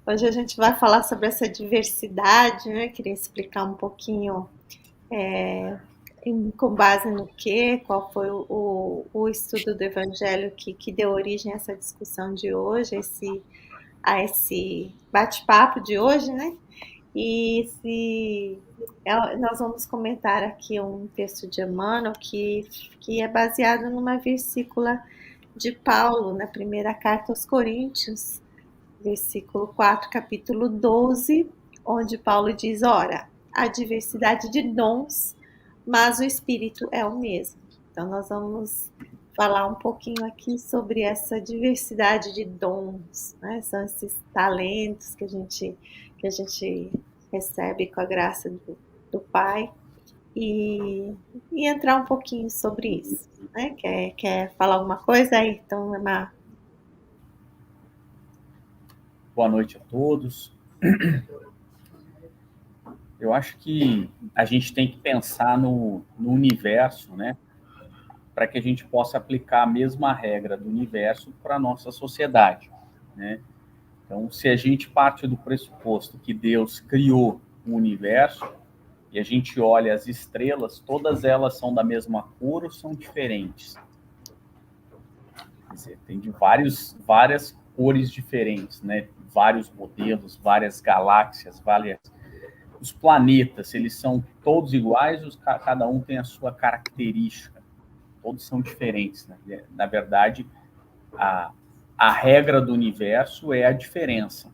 Hoje a gente vai falar sobre essa diversidade, né? Queria explicar um pouquinho com base no quê, qual foi o estudo do Evangelho que deu origem a essa discussão de hoje, a esse bate-papo de hoje, né? Nós vamos comentar aqui um texto de Emmanuel que é baseado numa versícula de Paulo, na primeira carta aos Coríntios, versículo 4, capítulo 12, onde Paulo diz: ora, há diversidade de dons, mas o Espírito é o mesmo. Então, nós vamos falar um pouquinho aqui sobre essa diversidade de dons, né? São esses talentos que a gente recebe com a graça do Pai, e entrar um pouquinho sobre isso. Né? Quer falar alguma coisa aí? Então, Emma. Boa noite a todos. Eu acho que a gente tem que pensar no universo, né? Para que a gente possa aplicar a mesma regra do universo para a nossa sociedade, né? Então, se a gente parte do pressuposto que Deus criou o universo e a gente olha as estrelas, todas elas são da mesma cor ou são diferentes? Quer dizer, tem de várias cores diferentes, né? Vários modelos, várias galáxias, os planetas, eles são todos iguais, cada um tem a sua característica, todos são diferentes, né? Na verdade, a regra do universo é a diferença,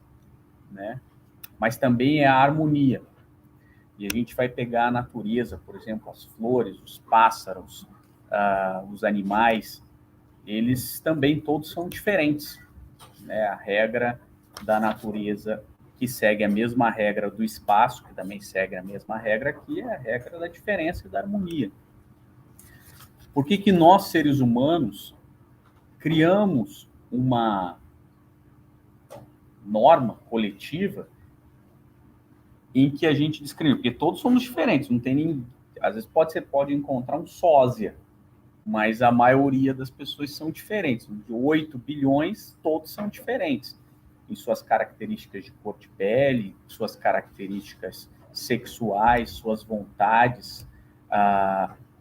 né? Mas também é a harmonia. E a gente vai pegar a natureza, por exemplo, as flores, os pássaros, os animais, eles também todos são diferentes, né? A regra da natureza, que segue a mesma regra do espaço, que também segue a mesma regra aqui, é a regra da diferença e da harmonia. Por que nós, seres humanos, criamos uma norma coletiva em que a gente discrimina? Porque todos somos diferentes, não tem nem... Às vezes você pode encontrar um sósia, mas a maioria das pessoas são diferentes. De 8 bilhões, todos são diferentes em suas características de cor de pele, suas características sexuais, suas vontades.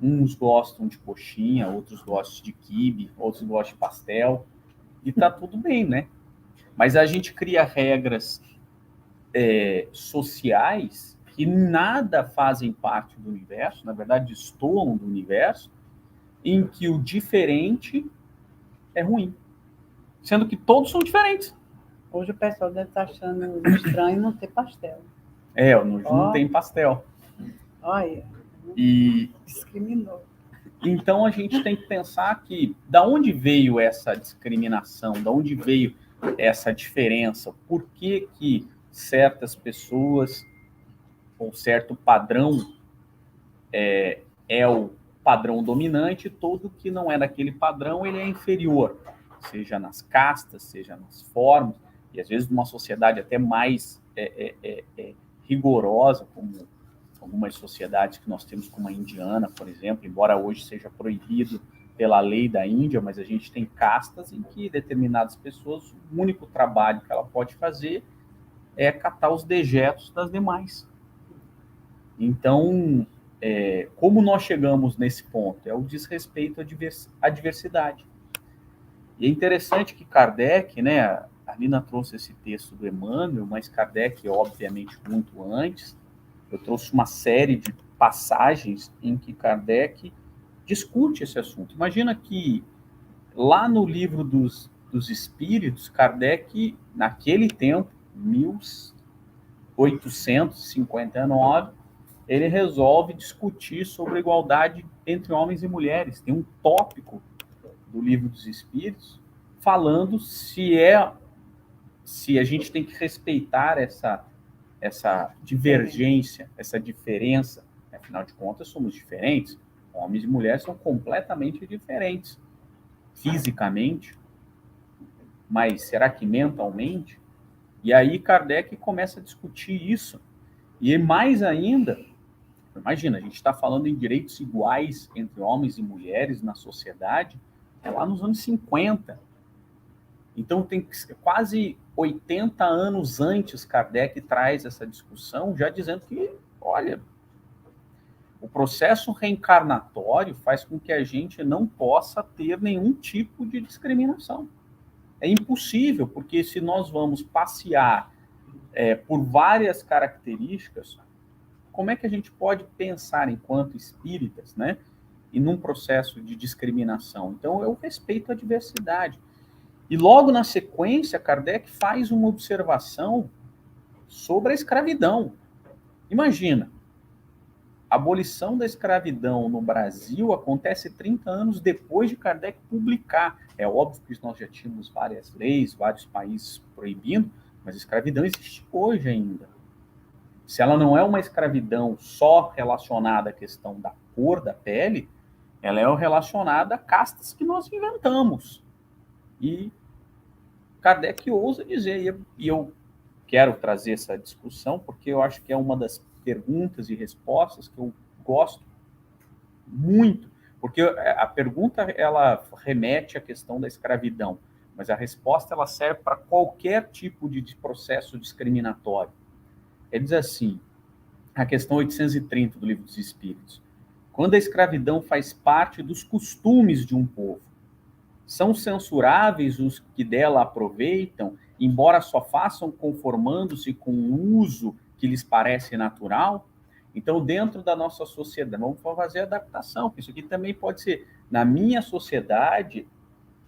Uns gostam de coxinha, outros gostam de quibe, outros gostam de pastel, e tá tudo bem, né? Mas a gente cria regras sociais que nada fazem parte do universo, na verdade destoam do universo, em que o diferente é ruim, sendo que todos são diferentes. Hoje o pessoal deve estar achando estranho não ter pastel. Hoje não tem pastel. Olha, e discriminou. Então a gente tem que pensar que da onde veio essa discriminação, da onde veio essa diferença, por que certas pessoas ou certo padrão é o padrão dominante, todo que não é daquele padrão ele é inferior, seja nas castas, seja nas formas, e às vezes numa sociedade até mais rigorosa, como algumas sociedades que nós temos, como a indiana, por exemplo, embora hoje seja proibido pela lei da Índia, mas a gente tem castas em que determinadas pessoas, o único trabalho que ela pode fazer é catar os dejetos das demais. Então, como nós chegamos nesse ponto? É o desrespeito à diversidade. E é interessante que Kardec, né, a Nina trouxe esse texto do Emmanuel, mas Kardec, obviamente, muito antes. Eu trouxe uma série de passagens em que Kardec discute esse assunto. Imagina que lá no livro dos Espíritos, Kardec, naquele tempo, 1859, ele resolve discutir sobre a igualdade entre homens e mulheres. Tem um tópico do livro dos Espíritos falando se a gente tem que respeitar essa divergência, essa diferença. Afinal de contas, somos diferentes. Homens e mulheres são completamente diferentes fisicamente, mas será que mentalmente? E aí Kardec começa a discutir isso. E mais ainda, imagina, a gente está falando em direitos iguais entre homens e mulheres na sociedade, lá nos anos 50. Então, tem quase 80 anos antes, Kardec traz essa discussão, já dizendo que, olha, o processo reencarnatório faz com que a gente não possa ter nenhum tipo de discriminação. É impossível, porque se nós vamos passear por várias características, como é que a gente pode pensar enquanto espíritas, né, e num processo de discriminação? Então, eu respeito a diversidade. E logo na sequência, Kardec faz uma observação sobre a escravidão. Imagina, a abolição da escravidão no Brasil acontece 30 anos depois de Kardec publicar. É óbvio que nós já tínhamos várias leis, vários países proibindo, mas a escravidão existe hoje ainda. Se ela não é uma escravidão só relacionada à questão da cor da pele, ela é relacionada a castas que nós inventamos. E Kardec ousa dizer, e eu quero trazer essa discussão, porque eu acho que é uma das perguntas e respostas que eu gosto muito, porque a pergunta ela remete à questão da escravidão, mas a resposta ela serve para qualquer tipo de processo discriminatório. Ele diz assim, a questão 830 do Livro dos Espíritos: quando a escravidão faz parte dos costumes de um povo, são censuráveis os que dela aproveitam, embora só façam conformando-se com o uso que lhes parece natural? Então, dentro da nossa sociedade, vamos fazer adaptação, porque isso aqui também pode ser, na minha sociedade,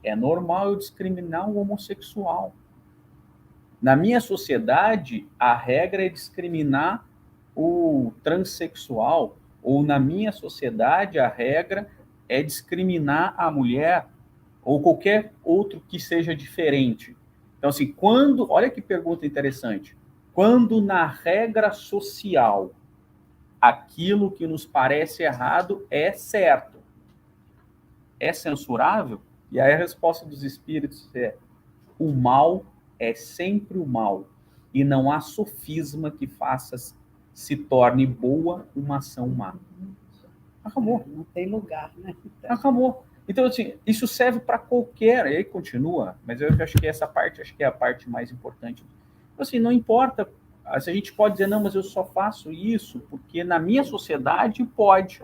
é normal eu discriminar o homossexual. Na minha sociedade, a regra é discriminar o transexual, ou na minha sociedade, a regra é discriminar a mulher, ou qualquer outro que seja diferente. Então, assim, olha que pergunta interessante, quando na regra social aquilo que nos parece errado é certo, é censurável? E aí a resposta dos espíritos é: o mal é sempre o mal, e não há sofisma que faça se torne boa uma ação má. Acabou. Não tem lugar, né? Acabou. Então, assim, isso serve para qualquer, e aí continua, mas eu acho que essa parte, acho que é a parte mais importante. Então, assim, não importa, se a gente pode dizer, não, mas eu só faço isso porque na minha sociedade pode.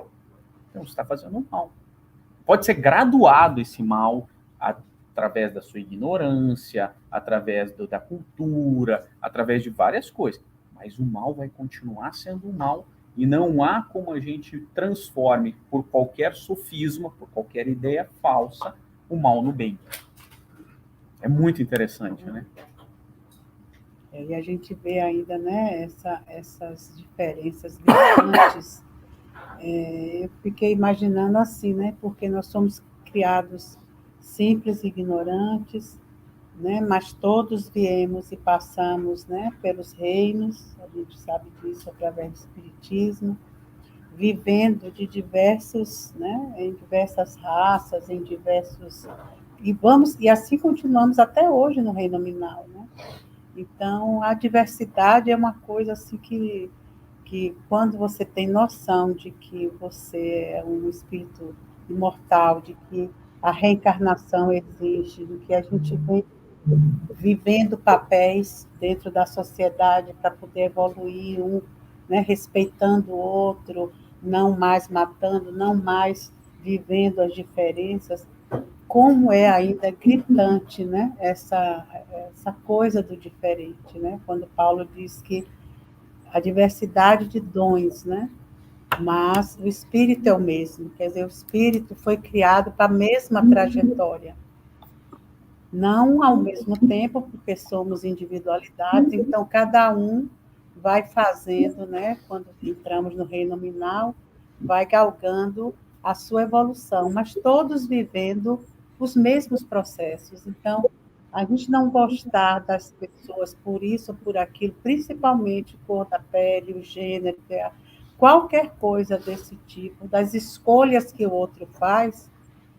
Então, você está fazendo mal. Pode ser graduado esse mal através da sua ignorância, através da cultura, através de várias coisas. Mas o mal vai continuar sendo o mal, e não há como a gente transforme por qualquer sofisma, por qualquer ideia falsa, o mal no bem. É muito interessante, né? E a gente vê ainda, né, essas diferenças gritantes. Eu fiquei imaginando assim, né, porque nós somos criados simples e ignorantes, né, mas todos viemos e passamos, né, pelos reinos, a gente sabe disso através do Espiritismo, vivendo de diversos, né, em diversas raças, em diversos... E assim continuamos até hoje no reino nominal, né? Então, a diversidade é uma coisa assim que quando você tem noção de que você é um espírito imortal, de que a reencarnação existe, de que a gente vem vivendo papéis dentro da sociedade para poder evoluir, né, respeitando o outro, não mais matando, não mais vivendo as diferenças, como é ainda gritante, né, essa coisa do diferente, né? Quando Paulo diz que a diversidade de dons, né? Mas o espírito é o mesmo, quer dizer, o espírito foi criado para a mesma trajetória. Não ao mesmo tempo, porque somos individualidades, então cada um vai fazendo, né? Quando entramos no reino nominal, vai galgando a sua evolução, mas todos vivendo os mesmos processos. Então, a gente não gostar das pessoas por isso ou por aquilo, principalmente cor da pele, o gênero, qualquer coisa desse tipo, das escolhas que o outro faz,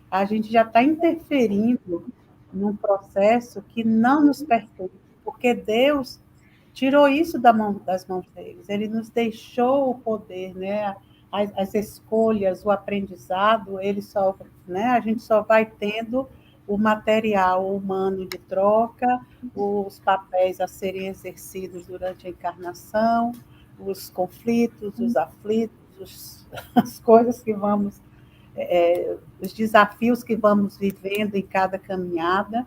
a gente já está interferindo num processo que não nos pertence, porque Deus tirou isso das mãos deles, ele nos deixou o poder, né? As escolhas, o aprendizado, ele só, né? A gente só vai tendo o material humano de troca, os papéis a serem exercidos durante a encarnação, os conflitos, os aflitos, as coisas que vamos, os desafios que vamos vivendo em cada caminhada,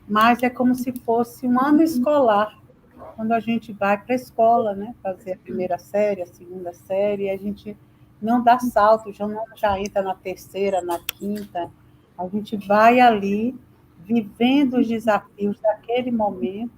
mas é como se fosse um ano escolar, quando a gente vai para a escola, né, fazer a primeira série, a segunda série, a gente não dá salto, já entra na terceira, na quinta, a gente vai ali vivendo os desafios daquele momento,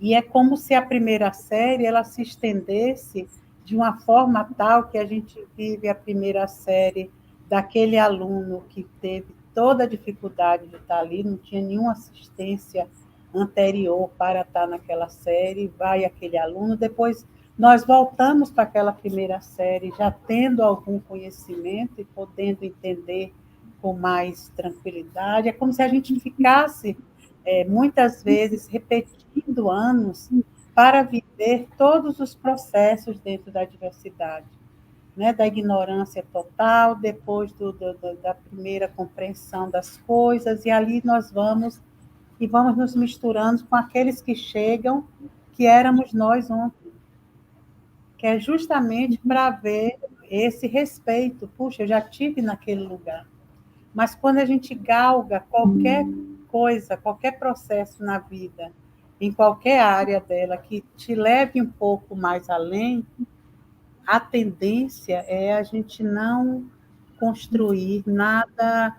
e é como se a primeira série ela se estendesse de uma forma tal que a gente vive a primeira série daquele aluno que teve toda a dificuldade de estar ali, não tinha nenhuma assistência anterior para estar naquela série, vai aquele aluno, depois nós voltamos para aquela primeira série, já tendo algum conhecimento e podendo entender com mais tranquilidade. É como se a gente ficasse, muitas vezes, repetindo anos para viver todos os processos dentro da diversidade, né? Da ignorância total, depois da primeira compreensão das coisas, e ali nós vamos nos misturando com aqueles que chegam, que éramos nós ontem, que é justamente para ver esse respeito. Puxa, eu já tive naquele lugar. Mas quando a gente galga qualquer coisa, qualquer processo na vida, em qualquer área dela, que te leve um pouco mais além, a tendência é a gente não construir nada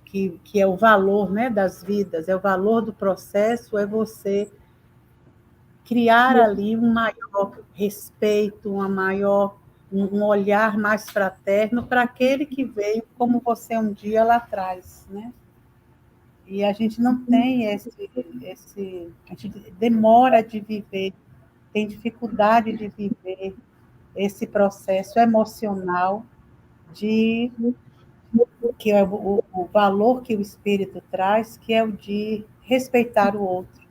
que é o valor, né, das vidas, é o valor do processo, é você criar ali um maior respeito, um olhar mais fraterno para aquele que veio como você um dia lá atrás, né? E a gente não tem a gente demora de viver, tem dificuldade de viver esse processo emocional de que é o valor que o espírito traz, que é o de respeitar o outro,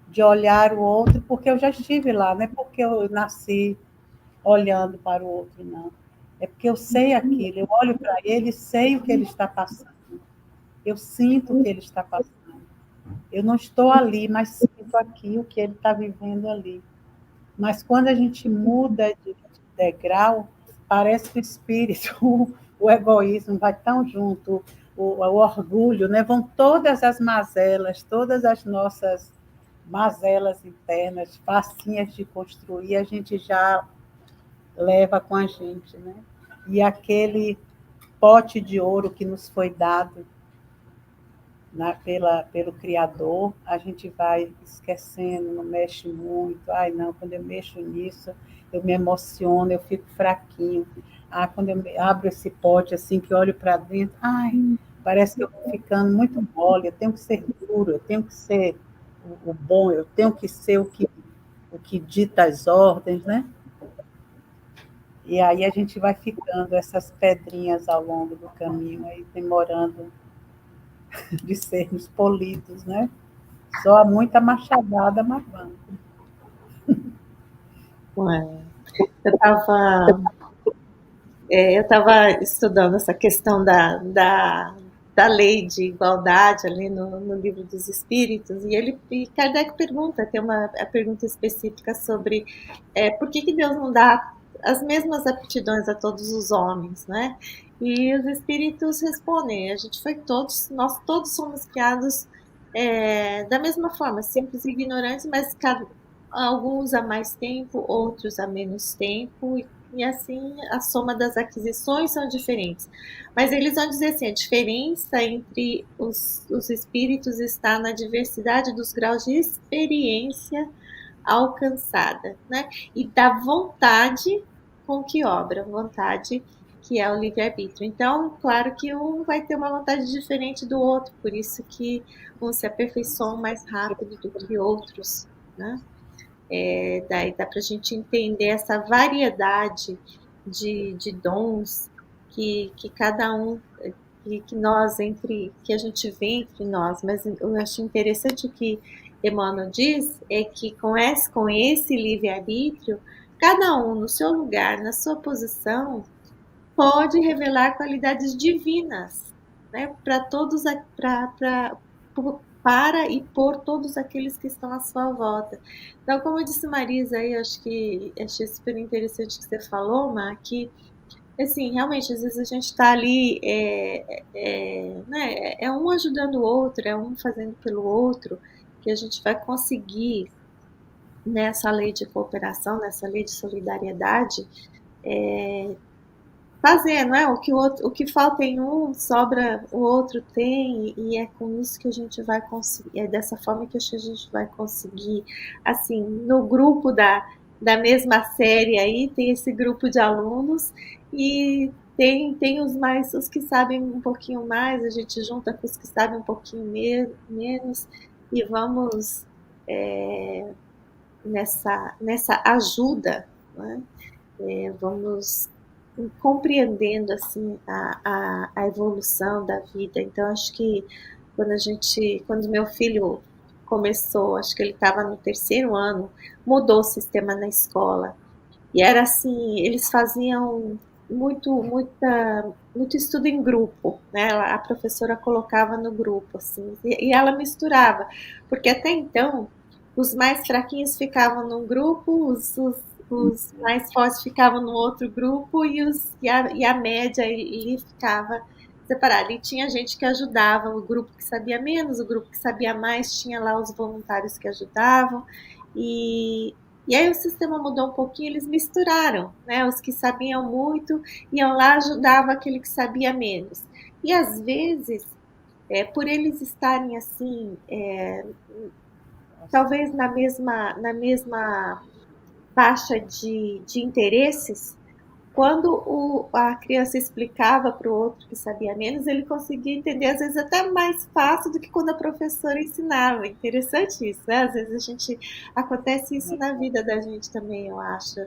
de olhar o outro, porque eu já estive lá, não é porque eu nasci olhando para o outro, não. É porque eu sei aquilo, eu olho para ele e sei o que ele está passando. Eu sinto o que ele está passando. Eu não estou ali, mas sinto aqui o que ele está vivendo ali. Mas quando a gente muda de degrau, parece que o espírito, o egoísmo vai tão junto, o orgulho, né? Vão todas as mazelas, todas as nossas mazelas internas, facinhas de construir, a gente já leva com a gente, né? E aquele pote de ouro que nos foi dado pelo Criador, a gente vai esquecendo, não mexe muito. Ai, não, quando eu mexo nisso, eu me emociono, eu fico fraquinho. Ah, quando eu abro esse pote assim, que olho para dentro, ai, parece que eu vou ficando muito mole, eu tenho que ser duro, eu tenho que ser o bom, eu tenho que ser o que dita as ordens, né? E aí a gente vai ficando essas pedrinhas ao longo do caminho, aí demorando de sermos polidos, né? Só há muita machadada, mas vamos. Eu estava estudando essa questão da lei de igualdade ali no Livro dos Espíritos, e Kardec pergunta, tem uma pergunta específica sobre por que Deus não dá as mesmas aptidões a todos os homens, né? E os espíritos respondem, nós todos somos criados da mesma forma, simples e ignorantes, mas alguns há mais tempo, outros há menos tempo, e assim a soma das aquisições são diferentes. Mas eles vão dizer assim, a diferença entre os espíritos está na diversidade dos graus de experiência alcançada, né? E da vontade com que obra, vontade que é o livre-arbítrio. Então, claro que um vai ter uma vontade diferente do outro, por isso que uns se aperfeiçoam mais rápido do que outros, né? Daí dá para a gente entender essa variedade de dons que cada um, que nós que a gente vê entre nós. Mas eu acho interessante o que Emmanuel diz é que com esse livre-arbítrio, cada um no seu lugar, na sua posição, pode revelar qualidades divinas, né, para e por todos aqueles que estão à sua volta. Então, como eu disse, Marisa, aí acho que achei super interessante o que você falou, Mar, que assim, realmente, às vezes a gente está ali, né, é um ajudando o outro, é um fazendo pelo outro, que a gente vai conseguir nessa lei de cooperação, nessa lei de solidariedade, fazer, não é? O que falta em um, sobra, o outro tem, e é com isso que a gente vai conseguir, é dessa forma que acho que a gente vai conseguir, assim, no grupo da mesma série aí, tem esse grupo de alunos, e tem os que sabem um pouquinho mais, a gente junta com os que sabem um pouquinho menos, e vamos é, nessa ajuda, né? Vamos compreendendo assim a evolução da vida. Então acho que quando meu filho começou, acho que ele estava no terceiro ano, mudou o sistema na escola e era assim, eles faziam muito estudo em grupo, né? A professora colocava no grupo assim e ela misturava, porque até então os mais fraquinhos ficavam num grupo, os mais fortes ficavam no outro grupo e a média ele ficava separado. E tinha gente que ajudava, o grupo que sabia menos, o grupo que sabia mais, tinha lá os voluntários que ajudavam. E aí o sistema mudou um pouquinho, eles misturaram, né? Os que sabiam muito iam lá ajudava aquele que sabia menos. E às vezes, por eles estarem assim, talvez na mesma faixa de interesses, quando a criança explicava para o outro que sabia menos, ele conseguia entender, às vezes, até mais fácil do que quando a professora ensinava. Interessante isso, né? Às vezes acontece isso na vida da gente também, eu acho.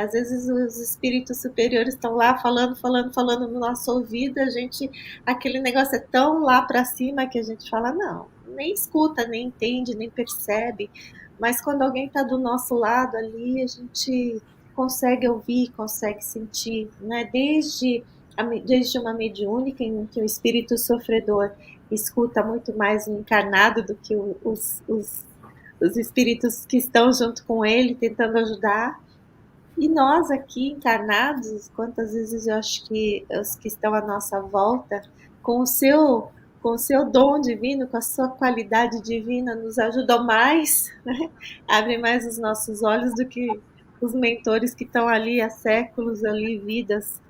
Às vezes os espíritos superiores estão lá falando, falando, falando no nosso ouvido, aquele negócio é tão lá para cima que a gente fala, não, nem escuta, nem entende, nem percebe. Mas quando alguém está do nosso lado ali, a gente consegue ouvir, consegue sentir, né? Desde uma mediúnica em que o espírito sofredor escuta muito mais o encarnado do que os espíritos que estão junto com ele tentando ajudar. E nós aqui encarnados, quantas vezes eu acho que os que estão à nossa volta, com o seu com o seu dom divino, com a sua qualidade divina, nos ajudam mais, né? Abrem mais os nossos olhos do que os mentores que estão ali há séculos, ali, vidas,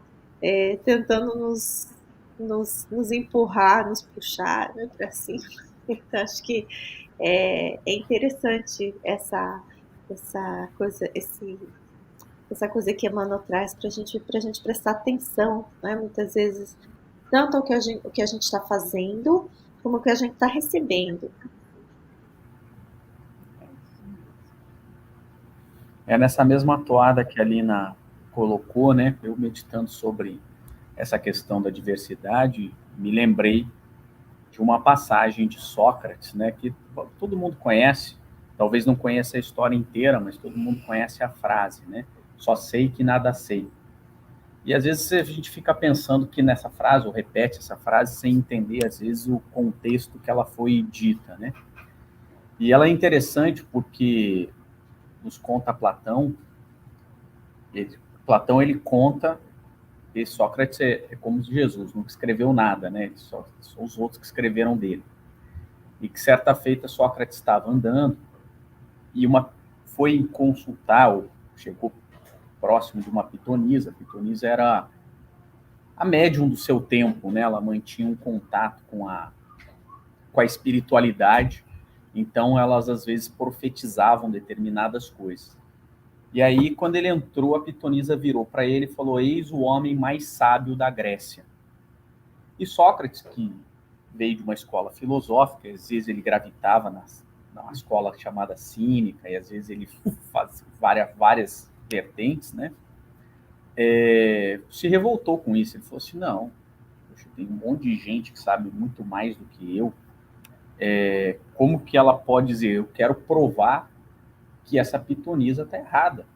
tentando nos empurrar, nos puxar, né, para cima. Então, acho que é interessante essa coisa, essa coisa que Emmanuel traz para a gente prestar atenção, né? Muitas vezes, tanto o que a gente está fazendo, como o que a gente está recebendo. É nessa mesma toada que a Lina colocou, né? Eu meditando sobre essa questão da diversidade, me lembrei de uma passagem de Sócrates, né? Que todo mundo conhece, talvez não conheça a história inteira, mas todo mundo conhece a frase, né? Só sei que nada sei. E às vezes a gente fica pensando que nessa frase, ou repete essa frase, sem entender, às vezes, o contexto que ela foi dita, né? E ela é interessante porque nos conta Platão, ele conta que Sócrates é como Jesus, nunca escreveu nada, né? São os outros que escreveram dele. E que certa feita Sócrates estava andando e foi consultar, ou chegou próximo de uma pitonisa. A pitonisa era a médium do seu tempo, né? Ela mantinha um contato com a espiritualidade, então elas às vezes profetizavam determinadas coisas. E aí, quando ele entrou, a pitonisa virou para ele e falou: eis o homem mais sábio da Grécia. E Sócrates, que veio de uma escola filosófica, às vezes ele gravitava na escola chamada cínica, e às vezes ele fazia várias vertentes, né? Se revoltou com isso. Ele falou assim: não, poxa, tem um monte de gente que sabe muito mais do que eu. Como que ela pode dizer, eu quero provar que essa pitonisa está errada,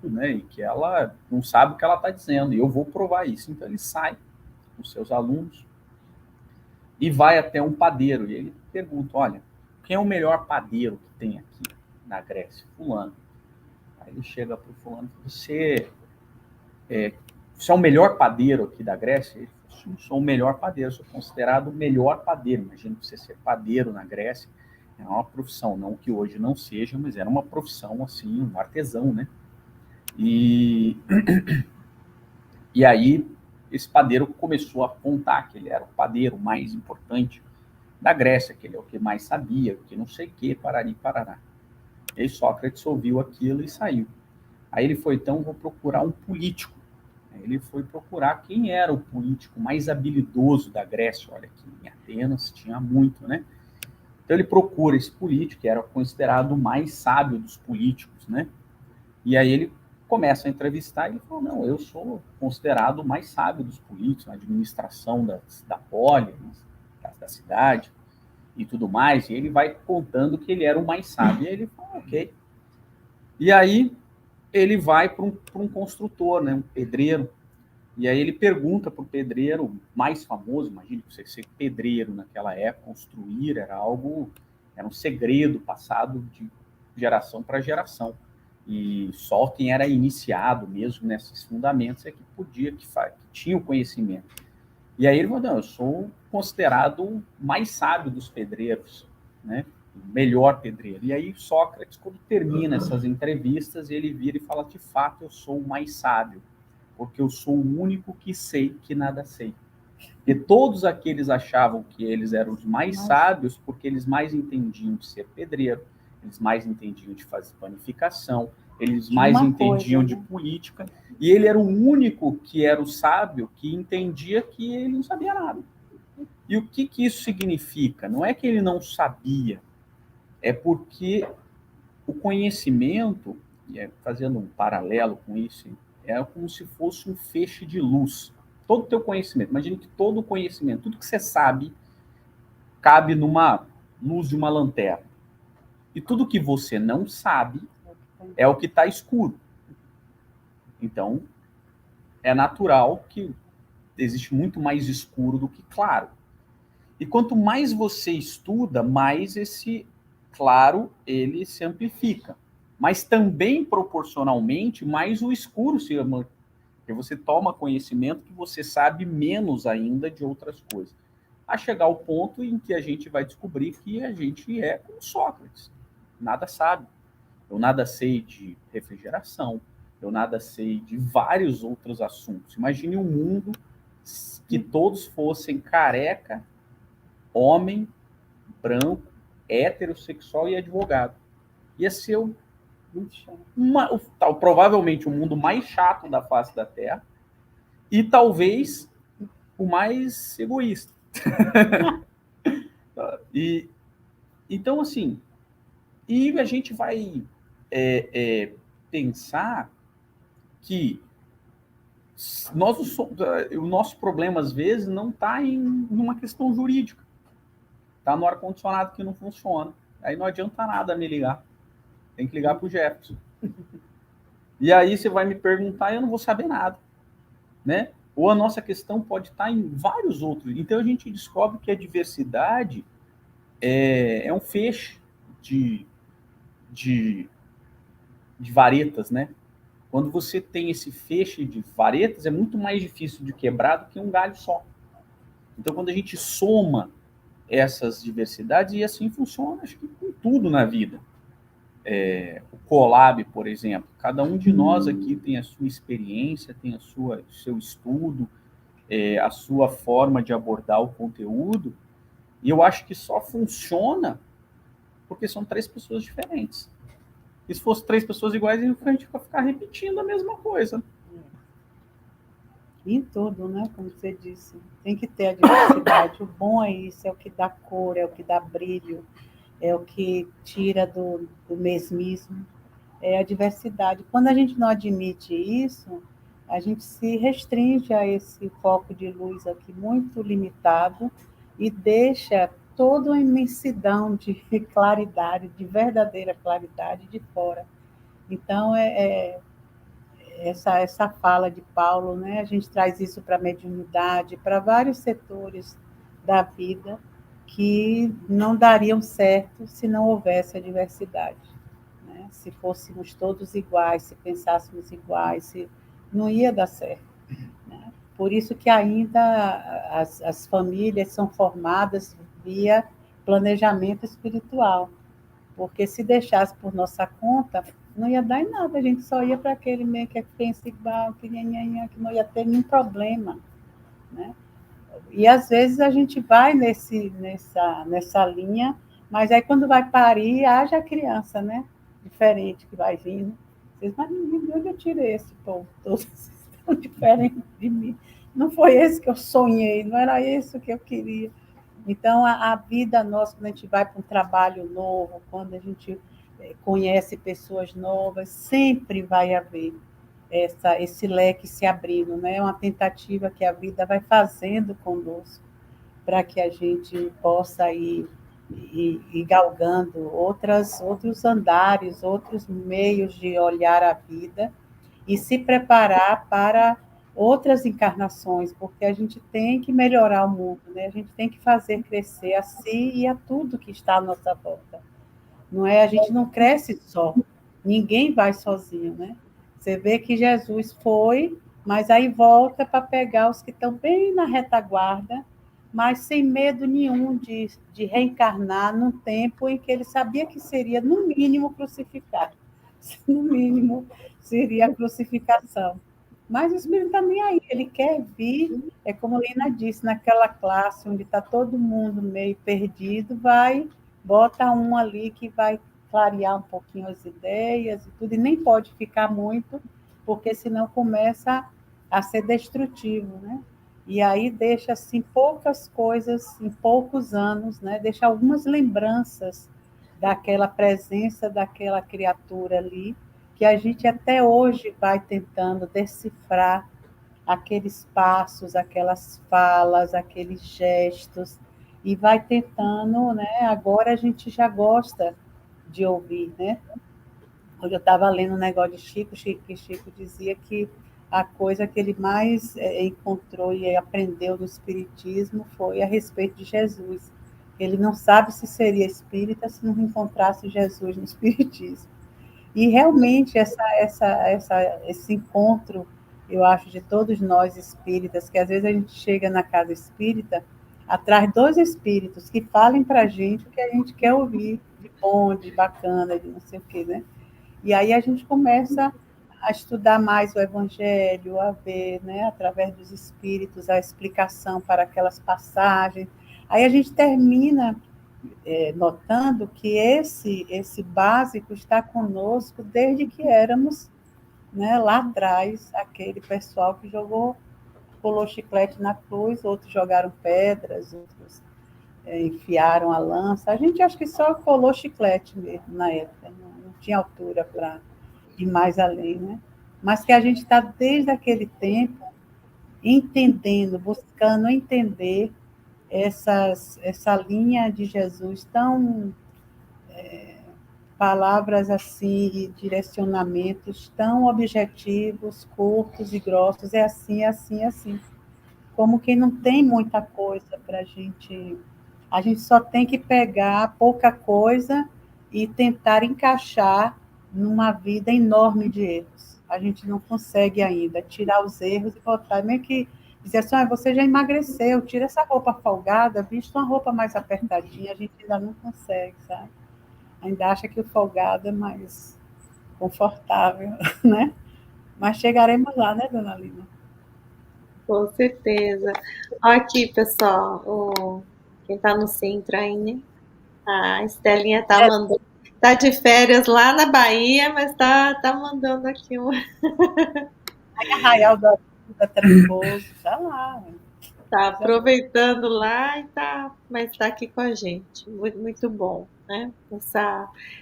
né? E que ela não sabe o que ela está dizendo, e eu vou provar isso. Então ele sai com seus alunos e vai até um padeiro. E ele pergunta, olha, quem é o melhor padeiro que tem aqui na Grécia? Fulano. Aí ele chega para o fulano e fala, você é o melhor padeiro aqui da Grécia? Ele falou, sim, sou o melhor padeiro, sou considerado o melhor padeiro. Imagina você ser padeiro na Grécia, é uma profissão, não que hoje não seja, mas era uma profissão, assim, um artesão, né? E aí esse padeiro começou a contar que ele era o padeiro mais importante da Grécia, que ele é o que mais sabia, que não sei o que, parari, parará. E aí Sócrates ouviu aquilo e saiu. Aí ele foi, então, vou procurar um político. Ele foi procurar quem era o político mais habilidoso da Grécia. Olha, aqui em Atenas tinha muito, né? Então ele procura esse político, que era considerado o mais sábio dos políticos, né? E aí ele começa a entrevistar e ele fala, não, eu sou considerado o mais sábio dos políticos, na administração da polis, da cidade e tudo mais. E ele vai contando que ele era o mais sábio. E ele fala, ok. E aí ele vai para um construtor, né, um pedreiro. E aí ele pergunta para o pedreiro mais famoso, imagine você ser pedreiro naquela época, construir era um segredo passado de geração para geração. E só quem era iniciado mesmo nesses fundamentos é que podia, que tinha o conhecimento. E aí ele falou, não, eu sou considerado o mais sábio dos pedreiros, né? O melhor pedreiro. E aí Sócrates, quando termina essas entrevistas, ele vira e fala, de fato, eu sou o mais sábio, porque eu sou o único que sei que nada sei. E todos aqueles achavam que eles eram os mais sábios porque eles mais entendiam de ser pedreiro, eles mais entendiam de fazer panificação, eles mais entendiam de política, e ele era o único que era o sábio que entendia que ele não sabia nada. E o que isso significa? Não é que ele não sabia, é porque o conhecimento, fazendo um paralelo com isso, é como se fosse um feixe de luz. Todo o teu conhecimento, imagine que todo o conhecimento, tudo que você sabe, cabe numa luz de uma lanterna. E tudo que você não sabe é o que está escuro. Então, é natural que existe muito mais escuro do que claro. E quanto mais você estuda, mais esse claro ele se amplifica. Mas também, proporcionalmente, mais o escuro se amplifica. Porque você toma conhecimento que você sabe menos ainda de outras coisas. A chegar ao ponto em que a gente vai descobrir que a gente é como Sócrates. Nada sabe. Eu nada sei de refrigeração, eu nada sei de vários outros assuntos. Imagine um mundo que todos fossem careca, homem, branco, heterossexual e advogado. Ia ser provavelmente o mundo mais chato da face da Terra e talvez o mais egoísta. Então, assim, e a gente vai pensar que o nosso problema, às vezes, não está em uma questão jurídica. Está no ar-condicionado que não funciona. Aí não adianta nada me ligar. Tem que ligar para o Jefferson. E aí você vai me perguntar e eu não vou saber nada. Né? Ou a nossa questão pode estar em vários outros. Então a gente descobre que a diversidade é um feixe de varetas, né? Quando você tem esse feixe de varetas, é muito mais difícil de quebrar do que um galho só. Então, quando a gente soma essas diversidades, e assim funciona, acho que com tudo na vida. O Colab, por exemplo, cada um de nós aqui tem a sua experiência, tem o seu estudo, a sua forma de abordar o conteúdo, e eu acho que só funciona porque são 3 pessoas diferentes. E se fosse 3 pessoas iguais, a gente vai ficar repetindo a mesma coisa. Em tudo, né? Como você disse, tem que ter a diversidade. O bom é isso, é o que dá cor, é o que dá brilho, é o que tira do mesmismo, é a diversidade. Quando a gente não admite isso, a gente se restringe a esse foco de luz aqui muito limitado e deixa toda uma imensidão de claridade, de verdadeira claridade de fora. Então, essa fala de Paulo, né? A gente traz isso para a mediunidade, para vários setores da vida que não dariam certo se não houvesse a diversidade, né? Se fôssemos todos iguais, se pensássemos iguais, não ia dar certo, né? Por isso que ainda as famílias são formadas via planejamento espiritual, porque se deixasse por nossa conta, não ia dar em nada, a gente só ia para aquele meio que pensa igual, que não ia ter nenhum problema, né? E às vezes a gente vai nessa linha, mas aí quando vai parir, haja a criança, né? Diferente que vai vindo. Vocês, mas de onde eu tirei esse povo? Todos estão diferentes de mim. Não foi esse que eu sonhei, não era isso que eu queria. Então, a vida nossa, quando a gente vai para um trabalho novo, quando a gente conhece pessoas novas, sempre vai haver esse leque se abrindo, né? É uma tentativa que a vida vai fazendo conosco para que a gente possa ir galgando outros andares, outros meios de olhar a vida e se preparar para outras encarnações, porque a gente tem que melhorar o mundo, né? A gente tem que fazer crescer a si e a tudo que está à nossa volta. Não é? A gente não cresce só, ninguém vai sozinho, né? Você vê que Jesus foi, mas aí volta para pegar os que estão bem na retaguarda, mas sem medo nenhum de reencarnar num tempo em que ele sabia que seria, no mínimo, crucificado. No mínimo, seria a crucificação. Mas o Espírito está nem aí, ele quer vir, é como a Lina disse, naquela classe onde está todo mundo meio perdido, vai, bota um ali que vai clarear um pouquinho as ideias e tudo, e nem pode ficar muito, porque senão começa a ser destrutivo, né? E aí deixa assim poucas coisas em poucos anos, né? Deixa algumas lembranças daquela presença daquela criatura ali, que a gente até hoje vai tentando decifrar aqueles passos, aquelas falas, aqueles gestos, e vai tentando, né? Agora a gente já gosta de ouvir, né? Hoje eu estava lendo um negócio de Chico dizia que a coisa que ele mais encontrou e aprendeu no Espiritismo foi a respeito de Jesus. Ele não sabe se seria espírita se não encontrasse Jesus no Espiritismo. E realmente esse encontro, eu acho, de todos nós espíritas, que às vezes a gente chega na casa espírita, atrás dois espíritos que falem para a gente o que a gente quer ouvir, de bom, de bacana, de não sei o quê, né? E aí a gente começa a estudar mais o Evangelho, a ver, né, através dos espíritos, a explicação para aquelas passagens. Aí a gente termina notando que esse básico está conosco desde que éramos, né, lá atrás, aquele pessoal que colou chiclete na cruz, outros jogaram pedras, outros enfiaram a lança. A gente acho que só colou chiclete mesmo na época, não tinha altura para ir mais além, né? Mas que a gente está desde aquele tempo entendendo, buscando entender essa linha de Jesus tão palavras assim, direcionamentos tão objetivos, curtos e grossos, é assim, é assim, é assim. Como que não tem muita coisa para a gente só tem que pegar pouca coisa e tentar encaixar numa vida enorme de erros. A gente não consegue ainda tirar os erros e botar, meio que dizer assim, ah, você já emagreceu, tira essa roupa folgada, vista uma roupa mais apertadinha, a gente ainda não consegue, sabe? Ainda acha que o folgado é mais confortável, né? Mas chegaremos lá, né, dona Lina? Com certeza. Olha aqui, pessoal, quem está no centro aí, né? A Estelinha está mandando. Está de férias lá na Bahia, mas está mandando aqui um. Arraial da Trancoso, está lá. Está aproveitando lá e mas está aqui com a gente. Muito, muito bom, né?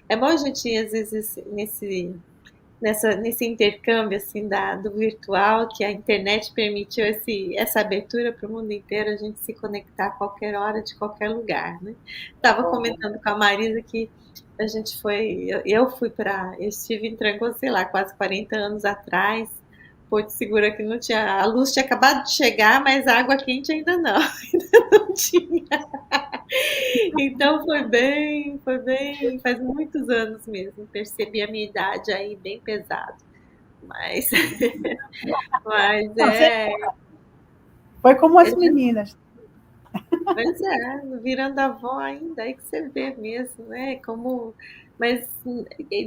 É bom a gente, às vezes, nesse intercâmbio assim do virtual, que a internet permitiu essa abertura para o mundo inteiro, a gente se conectar a qualquer hora, de qualquer lugar, né? Estava comentando com a Marisa que a gente eu estive em Trancoso, sei lá, quase 40 anos atrás, Porto Seguro aqui não tinha, a luz tinha acabado de chegar, mas a água quente ainda não, ainda não tinha. Então foi bem, faz muitos anos mesmo. Percebi a minha idade aí bem pesado, mas, mas Não, você é, foi como as meninas. pois é, virando avó ainda, aí que você vê mesmo, né? Como, mas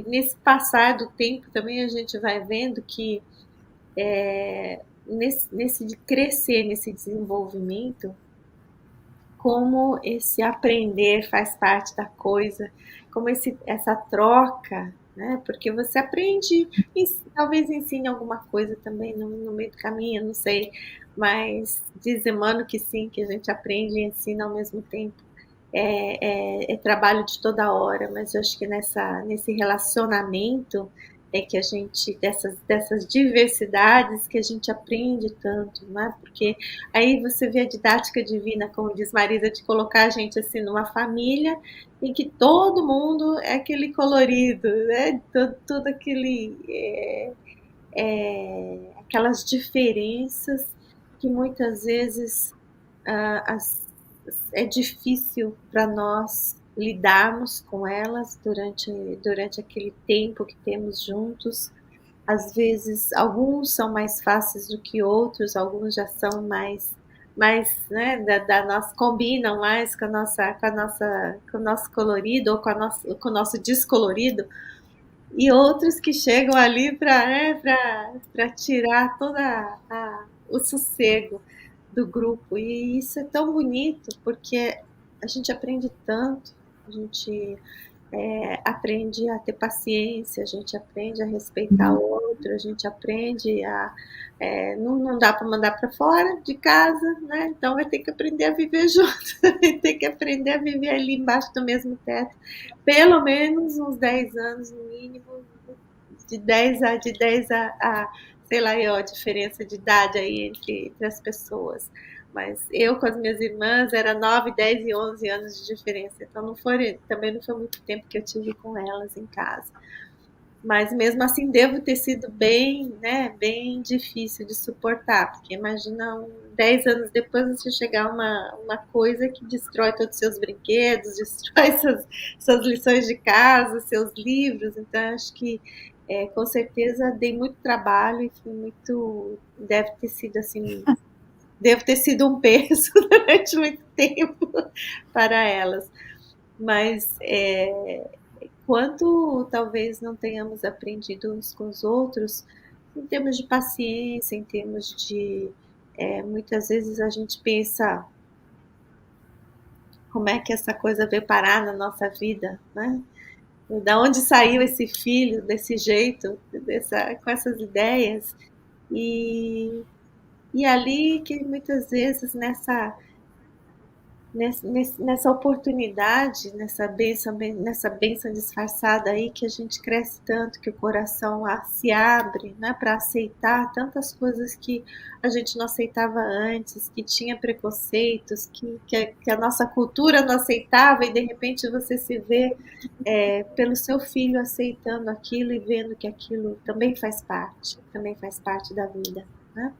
nesse passar do tempo também a gente vai vendo que nesse de crescer, nesse desenvolvimento, como esse aprender faz parte da coisa, como essa troca, né? Porque você aprende, talvez ensine alguma coisa também no meio do caminho, não sei, mas diz Emmanuel que sim, que a gente aprende e ensina ao mesmo tempo. É trabalho de toda hora, mas eu acho que nesse relacionamento é que a gente, dessas diversidades, que a gente aprende tanto, né? Porque aí você vê a didática divina, como diz Marisa, de colocar a gente assim numa família em que todo mundo é aquele colorido, né? Todo aquele aquelas diferenças que muitas vezes é difícil para nós lidarmos com elas durante aquele tempo que temos juntos. Às vezes, alguns são mais fáceis do que outros, alguns já são mais né, da nossa, combinam mais com o nosso colorido ou com o nosso descolorido, e outros que chegam ali para tirar o sossego do grupo. E isso é tão bonito, porque a gente aprende tanto, a gente aprende a ter paciência, a gente aprende a respeitar o outro, a gente aprende não dá para mandar para fora de casa, né? Então vai ter que aprender a viver junto, vai ter que aprender a viver ali embaixo do mesmo teto, pelo menos uns 10 anos no mínimo, de 10 a sei lá, a diferença de idade aí entre as pessoas. Mas eu com as minhas irmãs era 9, 10 e 11 anos de diferença. Então também não foi muito tempo que eu tive com elas em casa. Mas mesmo assim devo ter sido bem, né, bem difícil de suportar, porque imagina 10 anos depois você chegar uma coisa que destrói todos os seus brinquedos, destrói suas lições de casa, seus livros. Então acho que com certeza dei muito trabalho e fui muito, deve ter sido assim, devo ter sido um peso durante muito tempo para elas. Mas quanto talvez não tenhamos aprendido uns com os outros, em termos de paciência, em termos de. Muitas vezes a gente pensa como é que essa coisa veio parar na nossa vida, né? Da onde saiu esse filho desse jeito, com essas ideias, e, e ali que muitas vezes nessa oportunidade, nessa bênção disfarçada aí, que a gente cresce tanto, que o coração se abre, né, para aceitar tantas coisas que a gente não aceitava antes, que tinha preconceitos, que a nossa cultura não aceitava, e de repente você se vê pelo seu filho aceitando aquilo e vendo que aquilo também faz parte da vida, né?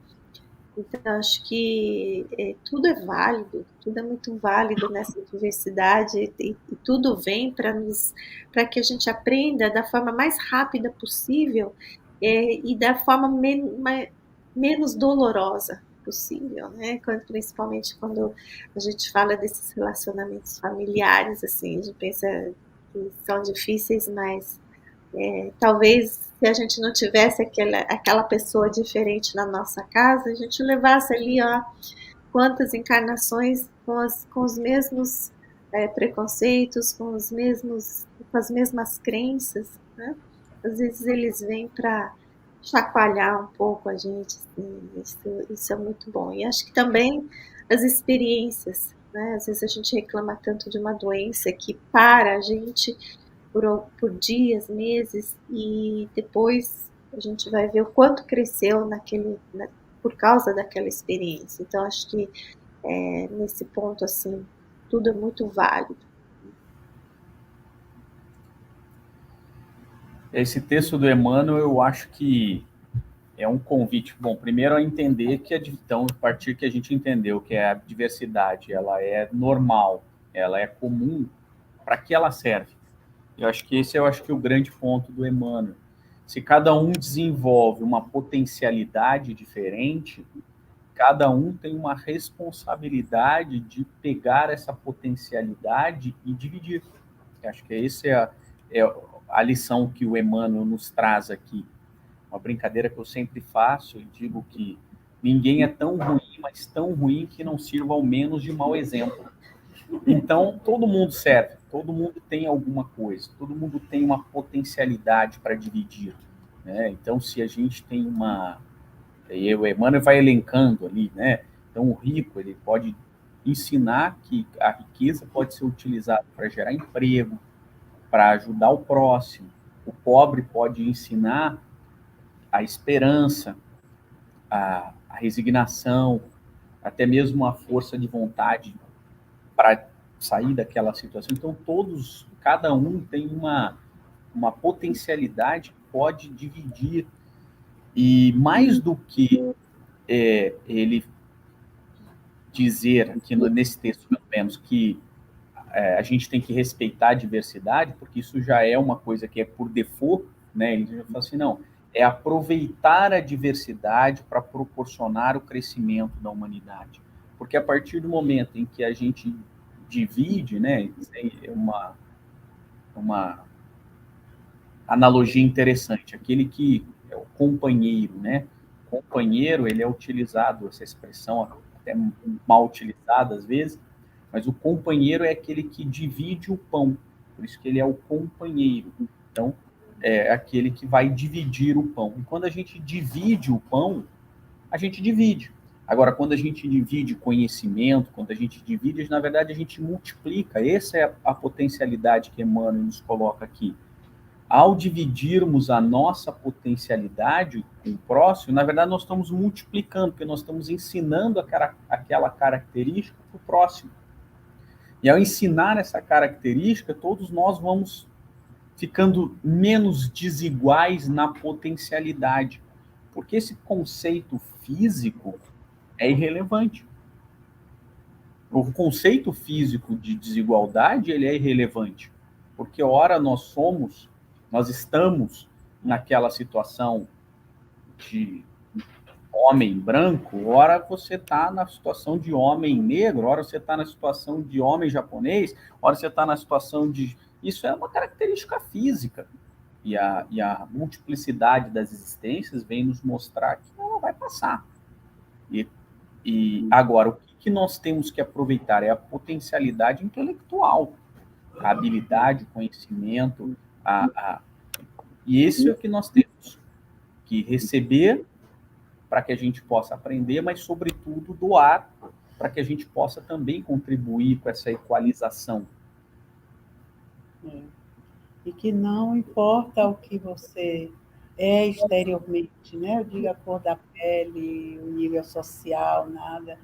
Então, acho que tudo é válido, tudo é muito válido nessa diversidade, e tudo vem para que a gente aprenda da forma mais rápida possível, e da forma menos dolorosa possível, né? Principalmente quando a gente fala desses relacionamentos familiares, assim, a gente pensa que são difíceis, mas talvez se a gente não tivesse aquela pessoa diferente na nossa casa, a gente levasse ali, ó, quantas encarnações com os mesmos preconceitos, com as mesmas crenças, né? Às vezes eles vêm para chacoalhar um pouco a gente, assim, isso é muito bom. E acho que também as experiências, né? Às vezes a gente reclama tanto de uma doença que para a gente por dias, meses, e depois a gente vai ver o quanto cresceu por causa daquela experiência. Então, acho que nesse ponto, assim, tudo é muito válido. Esse texto do Emmanuel, eu acho que é um convite, bom, primeiro a entender que, então, a partir que a gente entendeu que a diversidade, ela é normal, ela é comum, para que ela serve? Eu acho que esse é o grande ponto do Emmanuel. Se cada um desenvolve uma potencialidade diferente, cada um tem uma responsabilidade de pegar essa potencialidade e dividir. Eu acho que essa é a lição que o Emmanuel nos traz aqui. Uma brincadeira que eu sempre faço e digo que ninguém é tão ruim, mas tão ruim que não sirva ao menos de mau exemplo. Então, todo mundo serve, todo mundo tem alguma coisa, todo mundo tem uma potencialidade para dividir, né? Então, se a gente tem uma... E o Emmanuel vai elencando ali, né? Então, o rico, ele pode ensinar que a riqueza pode ser utilizada para gerar emprego, para ajudar o próximo. O pobre pode ensinar a esperança, a resignação, até mesmo a força de vontade para sair daquela situação. Então, cada um tem uma potencialidade que pode dividir. E mais do que ele dizer aqui nesse texto, pelo menos, que a gente tem que respeitar a diversidade, porque isso já é uma coisa que é por default, né? Ele já fala assim, não, é aproveitar a diversidade para proporcionar o crescimento da humanidade. Porque a partir do momento em que a gente divide, né, é uma analogia interessante, aquele que é o companheiro, né? Companheiro, ele é utilizado, essa expressão até mal utilizada às vezes, mas o companheiro é aquele que divide o pão, por isso que ele é o companheiro. Então, é aquele que vai dividir o pão. E quando a gente divide o pão, a gente divide. Agora, quando a gente divide conhecimento, quando a gente divide, na verdade, a gente multiplica. Essa é a potencialidade que Emmanuel nos coloca aqui. Ao dividirmos a nossa potencialidade com o próximo, na verdade, nós estamos multiplicando, porque nós estamos ensinando aquela característica para o próximo. E ao ensinar essa característica, todos nós vamos ficando menos desiguais na potencialidade, porque esse conceito físico é irrelevante. O conceito físico de desigualdade, ele é irrelevante, porque ora nós estamos naquela situação de homem branco, ora você está na situação de homem negro, ora você está na situação de homem japonês, ora você está na situação de... Isso é uma característica física. E a multiplicidade das existências vem nos mostrar que ela vai passar. E agora, o que nós temos que aproveitar é a potencialidade intelectual, a habilidade, o conhecimento, e esse é o que nós temos que receber para que a gente possa aprender, mas, sobretudo, doar para que a gente possa também contribuir com essa equalização. E que não importa o que você é exteriormente, né? Eu digo a cor da pele, o nível social, nada.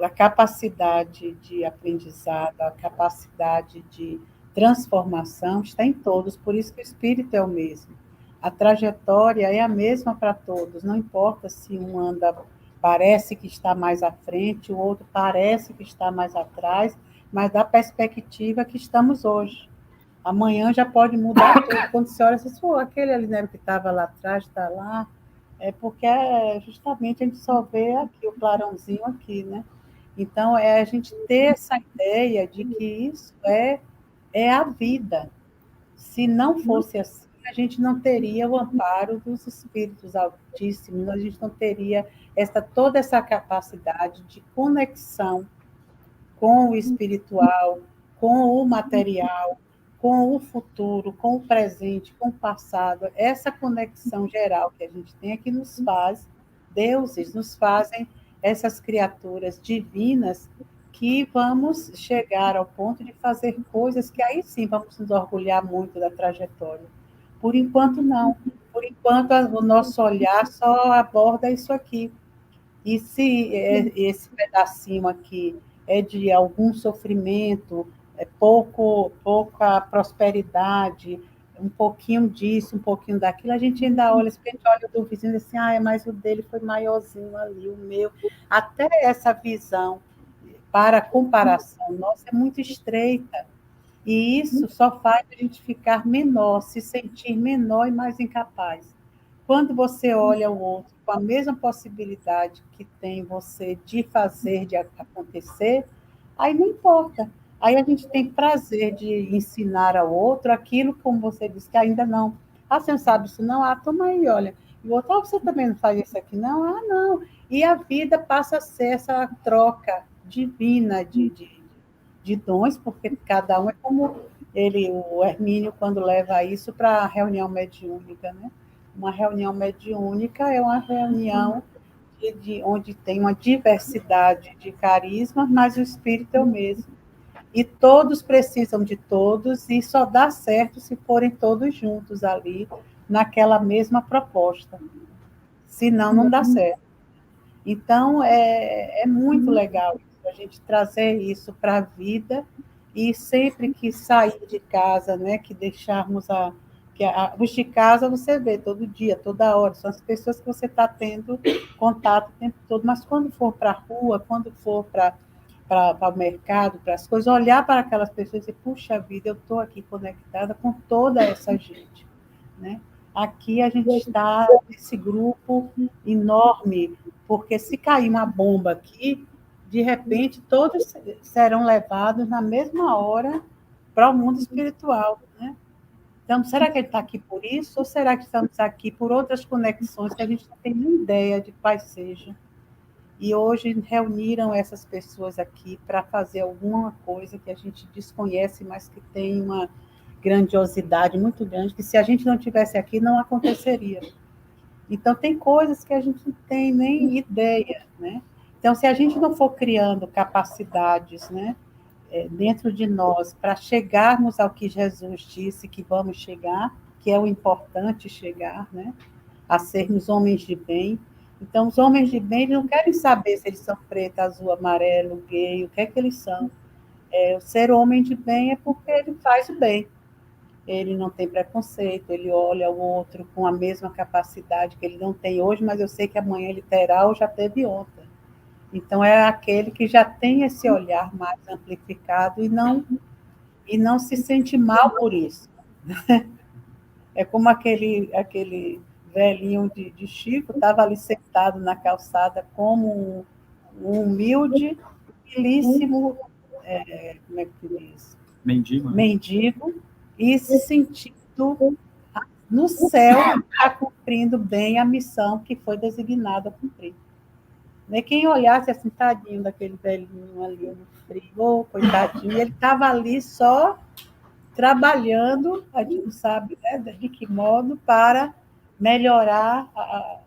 A capacidade de aprendizado, a capacidade de transformação está em todos, por isso que o espírito é o mesmo. A trajetória é a mesma para todos, não importa se um anda, parece que está mais à frente, o outro parece que está mais atrás, mas da perspectiva que estamos hoje. Amanhã já pode mudar tudo. Quando você olha, você diz, aquele ali que estava lá atrás, está lá, é porque justamente a gente só vê aqui, o clarãozinho aqui, né? Então, é a gente ter essa ideia de que isso é a vida. Se não fosse assim, a gente não teria o amparo dos espíritos altíssimos, a gente não teria toda essa capacidade de conexão com o espiritual, com o material, com o futuro, com o presente, com o passado. Essa conexão geral que a gente tem é que nos faz deuses, nos fazem essas criaturas divinas que vamos chegar ao ponto de fazer coisas que aí sim vamos nos orgulhar muito da trajetória. Por enquanto, não. Por enquanto, o nosso olhar só aborda isso aqui. E se esse pedacinho aqui é de algum sofrimento, pouca prosperidade, um pouquinho disso, um pouquinho daquilo, a gente ainda olha, porque a gente olha do vizinho e diz assim, mas o dele foi maiorzinho ali, o meu. Até essa visão para comparação nossa é muito estreita. E isso só faz a gente ficar menor, se sentir menor e mais incapaz. Quando você olha o outro com a mesma possibilidade que tem você de fazer, de acontecer, aí não importa. Aí a gente tem prazer de ensinar ao outro aquilo, como você disse, que ainda não. Você não sabe isso não? Toma aí, olha. E o outro, você também não faz isso aqui não? Não. E a vida passa a ser essa troca divina de dons, porque cada um é como o Hermínio, quando leva isso para a reunião mediúnica, né? Uma reunião mediúnica é uma reunião onde tem uma diversidade de carismas, mas o espírito é o mesmo. E todos precisam de todos, e só dá certo se forem todos juntos ali, naquela mesma proposta. Senão, não dá certo. Então, é muito legal a gente trazer isso para a vida e sempre que sair de casa, né, que deixarmos os de casa você vê todo dia, toda hora, são as pessoas que você está tendo contato o tempo todo, mas quando for para a rua, quando for para o mercado, para as coisas, olhar para aquelas pessoas e, puxa vida, eu estou aqui conectada com toda essa gente, né? Aqui a gente está nesse grupo enorme, porque se cair uma bomba aqui, de repente todos serão levados na mesma hora para o mundo espiritual, né? Então, será que ele está aqui por isso? Ou será que estamos aqui por outras conexões que a gente não tem nem ideia de quais sejam? E hoje reuniram essas pessoas aqui para fazer alguma coisa que a gente desconhece, mas que tem uma grandiosidade muito grande, que se a gente não tivesse aqui, não aconteceria. Então, tem coisas que a gente não tem nem ideia, né? Então, se a gente não for criando capacidades, né, dentro de nós para chegarmos ao que Jesus disse que vamos chegar, que é o importante chegar, né, a sermos homens de bem. Então, os homens de bem não querem saber se eles são preto, azul, amarelo, gay, o que é que eles são. O ser homem de bem é porque ele faz o bem. Ele não tem preconceito, ele olha o outro com a mesma capacidade que ele não tem hoje, mas eu sei que amanhã ele terá ou já teve ontem. Então, é aquele que já tem esse olhar mais amplificado e não se sente mal por isso. É como aquele velhinho de Chico, estava ali sentado na calçada como um humilde, ilíssimo, como é que diz? Mendigo, e se sentindo no céu, está cumprindo bem a missão que foi designada a cumprir. Quem olhasse assim, tadinho daquele velhinho ali no frio, coitadinho, ele estava ali só trabalhando, a gente não sabe, né, de que modo, para melhorar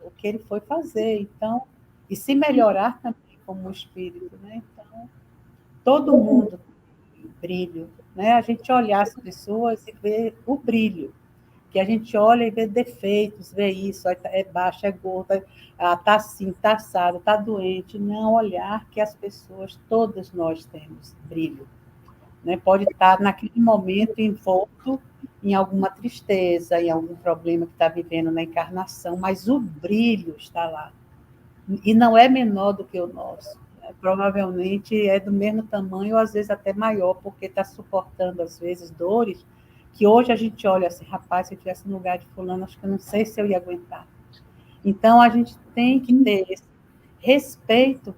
o que ele foi fazer. Então, e se melhorar também como espírito, né? Então, todo mundo tem brilho, né? A gente olhar as pessoas e ver o brilho, que a gente olha e vê defeitos, vê isso, é baixa, é gorda, está assim, está assado, está doente. Não olhar que as pessoas, todas nós temos brilho. Né? Pode estar naquele momento envolto em alguma tristeza, em algum problema que está vivendo na encarnação, mas o brilho está lá. E não é menor do que o nosso. Né? Provavelmente é do mesmo tamanho, ou às vezes até maior, porque está suportando, às vezes, dores que hoje a gente olha assim, rapaz, se eu estivesse no lugar de fulano, acho que eu não sei se eu ia aguentar. Então, a gente tem que ter esse respeito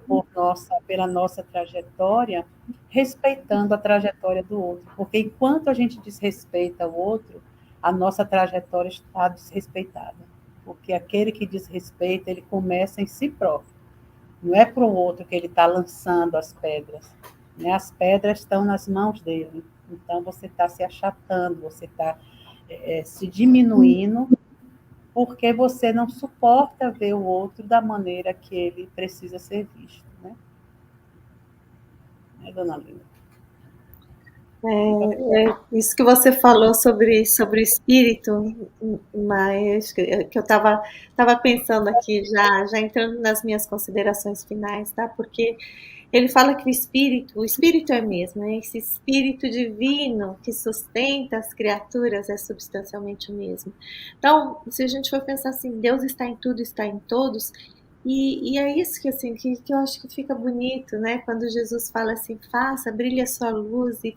pela nossa trajetória, respeitando a trajetória do outro. Porque enquanto a gente desrespeita o outro, a nossa trajetória está desrespeitada. Porque aquele que desrespeita, ele começa em si próprio. Não é para o outro que ele está lançando as pedras. Né? As pedras estão nas mãos dele. Então, você está se achatando, você está se diminuindo, porque você não suporta ver o outro da maneira que ele precisa ser visto. Né, dona Lila? Isso que você falou sobre o espírito, mas que eu estava pensando aqui, já entrando nas minhas considerações finais, tá? Porque ele fala que o espírito é mesmo, né? Esse espírito divino que sustenta as criaturas é substancialmente o mesmo. Então, se a gente for pensar assim, Deus está em tudo, está em todos, e é isso que, assim, que eu acho que fica bonito, né? Quando Jesus fala assim, faça, brilhe a sua luz e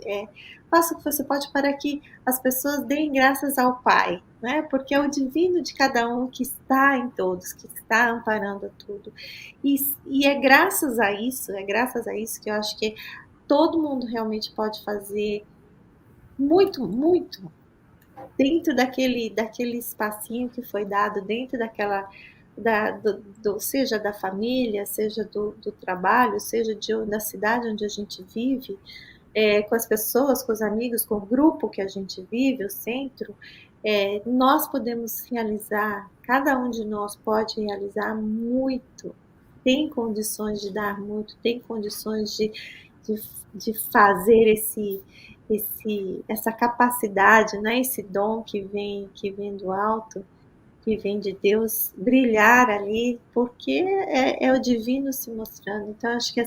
é, faça o que você pode para que as pessoas deem graças ao Pai, né? Porque é o divino de cada um que está em todos, que está amparando tudo. E é graças a isso que eu acho que todo mundo realmente pode fazer muito, muito dentro daquele espacinho que foi dado, dentro daquela, seja da família, seja do trabalho, seja da cidade onde a gente vive, com as pessoas, com os amigos, com o grupo que a gente vive, o centro, nós podemos realizar, cada um de nós pode realizar muito, tem condições de dar muito, tem condições de, de fazer essa capacidade, né, esse dom que vem do alto, que vem de Deus, brilhar ali, porque é o divino se mostrando. Então, acho que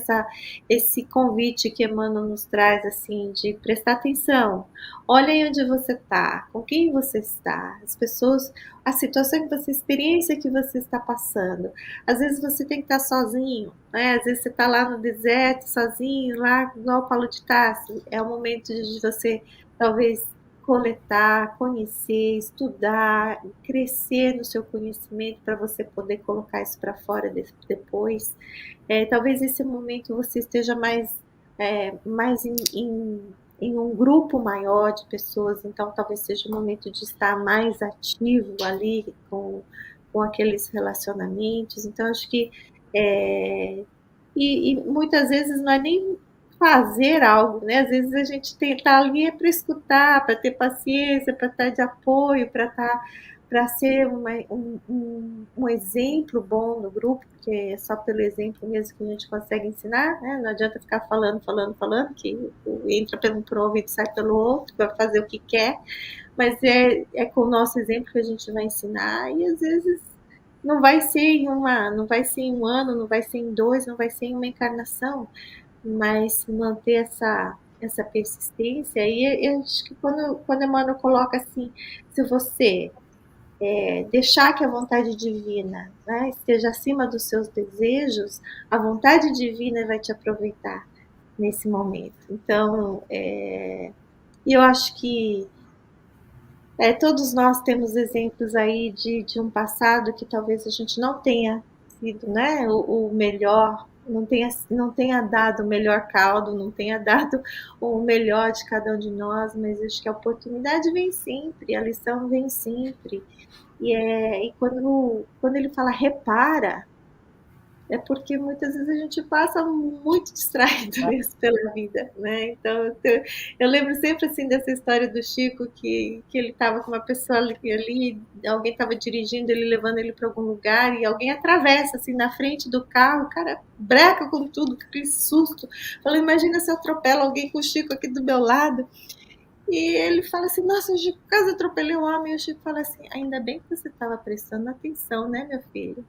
esse convite que Emmanuel nos traz, assim, de prestar atenção, olha aí onde você está, com quem você está, as pessoas, a situação que você, a experiência que você está passando. Às vezes você tem que estar sozinho, né? Às vezes você está lá no deserto, sozinho, lá igual Paulo de Tarso, é o momento de você, talvez, coletar, conhecer, estudar, crescer no seu conhecimento para você poder colocar isso para fora depois. Talvez esse momento você esteja mais em um grupo maior de pessoas, então talvez seja o momento de estar mais ativo ali com aqueles relacionamentos. Então, acho que e muitas vezes não é nem fazer algo, né? Às vezes a gente tá ali para escutar, para ter paciência, para estar de apoio, para ser um exemplo bom no grupo, porque é só pelo exemplo mesmo que a gente consegue ensinar, né? Não adianta ficar falando, falando, falando, que entra pelo ouvido e sai pelo outro, vai fazer o que quer, mas é com o nosso exemplo que a gente vai ensinar, e às vezes não vai ser em um ano, não vai ser em dois, não vai ser em uma encarnação, mas manter essa persistência. E eu acho que quando Emmanuel coloca assim, se você deixar que a vontade divina, né, esteja acima dos seus desejos, a vontade divina vai te aproveitar nesse momento. Então, eu acho que todos nós temos exemplos aí de um passado que talvez a gente não tenha sido, né, o melhor, não tenha dado o melhor caldo, não tenha dado o melhor de cada um de nós, mas acho que a oportunidade vem sempre, a lição vem sempre. E quando ele fala repara, é porque muitas vezes a gente passa muito distraído mesmo pela vida, né? Então, eu lembro sempre assim dessa história do Chico, que ele estava com uma pessoa ali, alguém estava dirigindo, ele levando ele para algum lugar, e alguém atravessa assim na frente do carro, o cara breca com tudo, com aquele susto. Fala, imagina se eu atropelo alguém com o Chico aqui do meu lado. E ele fala assim, nossa, o Chico quase atropelei um homem, e o Chico fala assim, ainda bem que você estava prestando atenção, né, meu filho?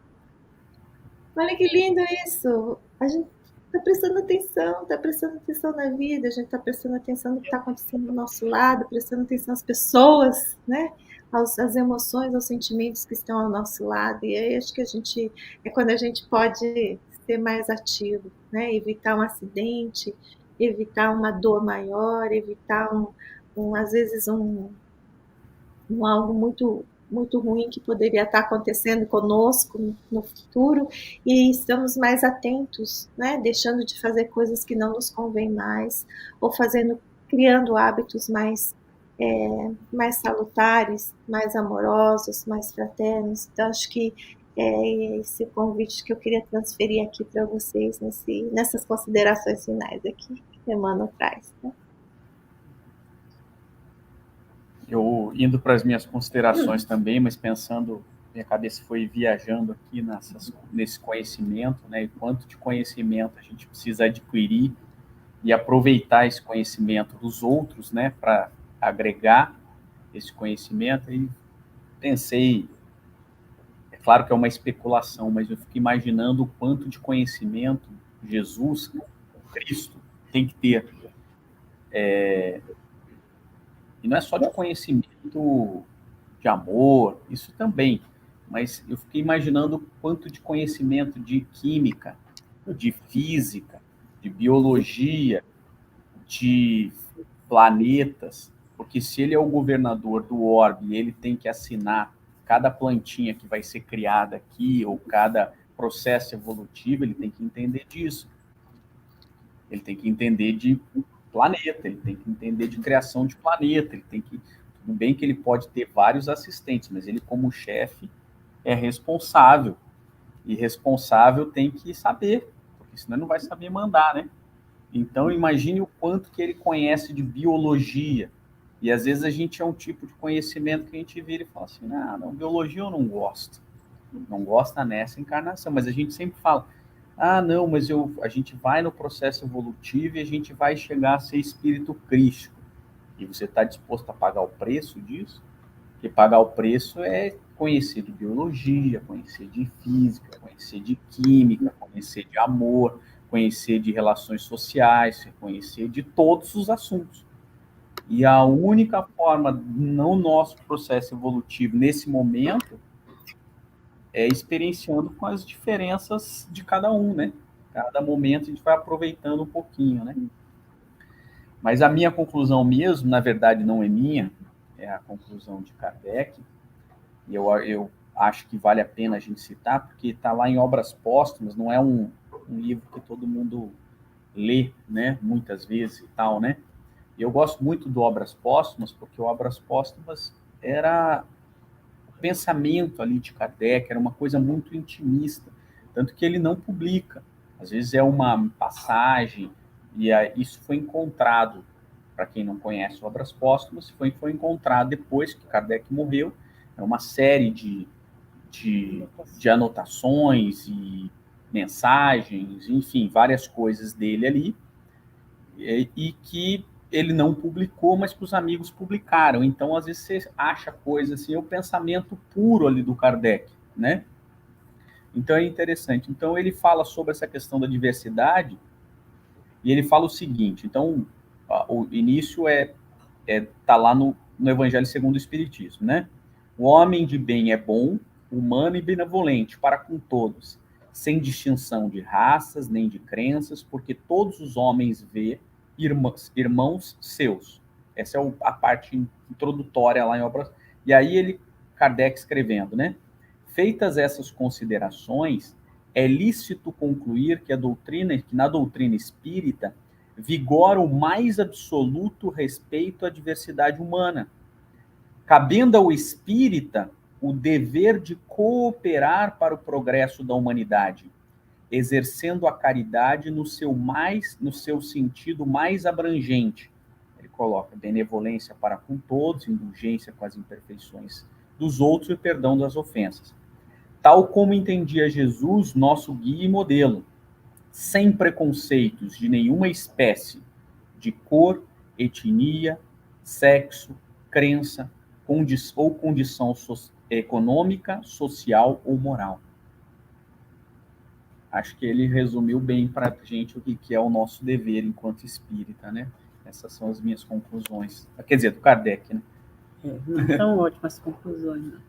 Olha que lindo isso! A gente está prestando atenção na vida, a gente está prestando atenção no que está acontecendo do nosso lado, prestando atenção às pessoas, né? Às emoções, aos sentimentos que estão ao nosso lado. E aí acho que é quando a gente pode ser mais ativo, né? Evitar um acidente, evitar uma dor maior, evitar às vezes algo muito muito ruim que poderia estar acontecendo conosco no futuro, e estamos mais atentos, né? Deixando de fazer coisas que não nos convêm mais, ou criando hábitos mais salutares, mais amorosos, mais fraternos. Então, acho que é esse convite que eu queria transferir aqui para vocês nessas considerações finais aqui que Emmanuel traz, né? Eu indo para as minhas considerações também, mas pensando, minha cabeça foi viajando aqui nesse conhecimento, né? E quanto de conhecimento a gente precisa adquirir e aproveitar esse conhecimento dos outros, né, para agregar esse conhecimento. E pensei, é claro que é uma especulação, mas eu fico imaginando o quanto de conhecimento Jesus, Cristo, tem que ter. E não é só de conhecimento de amor, isso também, mas eu fiquei imaginando o quanto de conhecimento de química, de física, de biologia, de planetas, porque se ele é o governador do orbe e ele tem que assinar cada plantinha que vai ser criada aqui, ou cada processo evolutivo, ele tem que entender disso. Ele tem que entender de planeta, ele tem que entender de criação de planeta, ele tem que... Tudo bem que ele pode ter vários assistentes, mas ele, como chefe, é responsável. E responsável tem que saber, porque senão ele não vai saber mandar, né? Então, imagine o quanto que ele conhece de biologia. E, às vezes, a gente é um tipo de conhecimento que a gente vira e fala assim, não, biologia eu não gosto. Não gosta nessa encarnação. Mas a gente sempre fala, não, mas a gente vai no processo evolutivo e a gente vai chegar a ser espírito crístico. E você está disposto a pagar o preço disso? Porque pagar o preço é conhecer de biologia, conhecer de física, conhecer de química, conhecer de amor, conhecer de relações sociais, conhecer de todos os assuntos. E a única forma, no nosso processo evolutivo, nesse momento, é experienciando com as diferenças de cada um, né? Cada momento a gente vai aproveitando um pouquinho, né? Mas a minha conclusão mesmo, na verdade, não é minha, é a conclusão de Kardec, e eu acho que vale a pena a gente citar, porque está lá em Obras Póstumas, não é um livro que todo mundo lê, né, muitas vezes e tal, né? E eu gosto muito do Obras Póstumas, porque o Obras Póstumas era o pensamento ali de Kardec, era uma coisa muito intimista, tanto que ele não publica. Às vezes é uma passagem, e isso foi encontrado, para quem não conhece Obras Póstumas, foi encontrado depois que Kardec morreu, é uma série de anotações e mensagens, enfim, várias coisas dele ali, e que ele não publicou, mas que os amigos publicaram. Então, às vezes, você acha coisas assim, é o pensamento puro ali do Kardec, né? Então, é interessante. Então, ele fala sobre essa questão da diversidade, e ele fala o seguinte, então, o início tá lá no Evangelho segundo o Espiritismo, né? O homem de bem é bom, humano e benevolente para com todos, sem distinção de raças nem de crenças, porque todos os homens vê irmãos seus. Essa é a parte introdutória lá em Obras. E aí Kardec escrevendo, né? Feitas essas considerações, é lícito concluir que na doutrina espírita vigora o mais absoluto respeito à diversidade humana, cabendo ao espírita o dever de cooperar para o progresso da humanidade, exercendo a caridade no seu sentido mais abrangente. Ele coloca benevolência para com todos, indulgência com as imperfeições dos outros e perdão das ofensas. Tal como entendia Jesus, nosso guia e modelo, sem preconceitos de nenhuma espécie, de cor, etnia, sexo, crença, ou condição econômica, social ou moral. Acho que ele resumiu bem para a gente o que é o nosso dever enquanto espírita, né? Essas são as minhas conclusões. Quer dizer, do Kardec, né? Não são ótimas conclusões, não.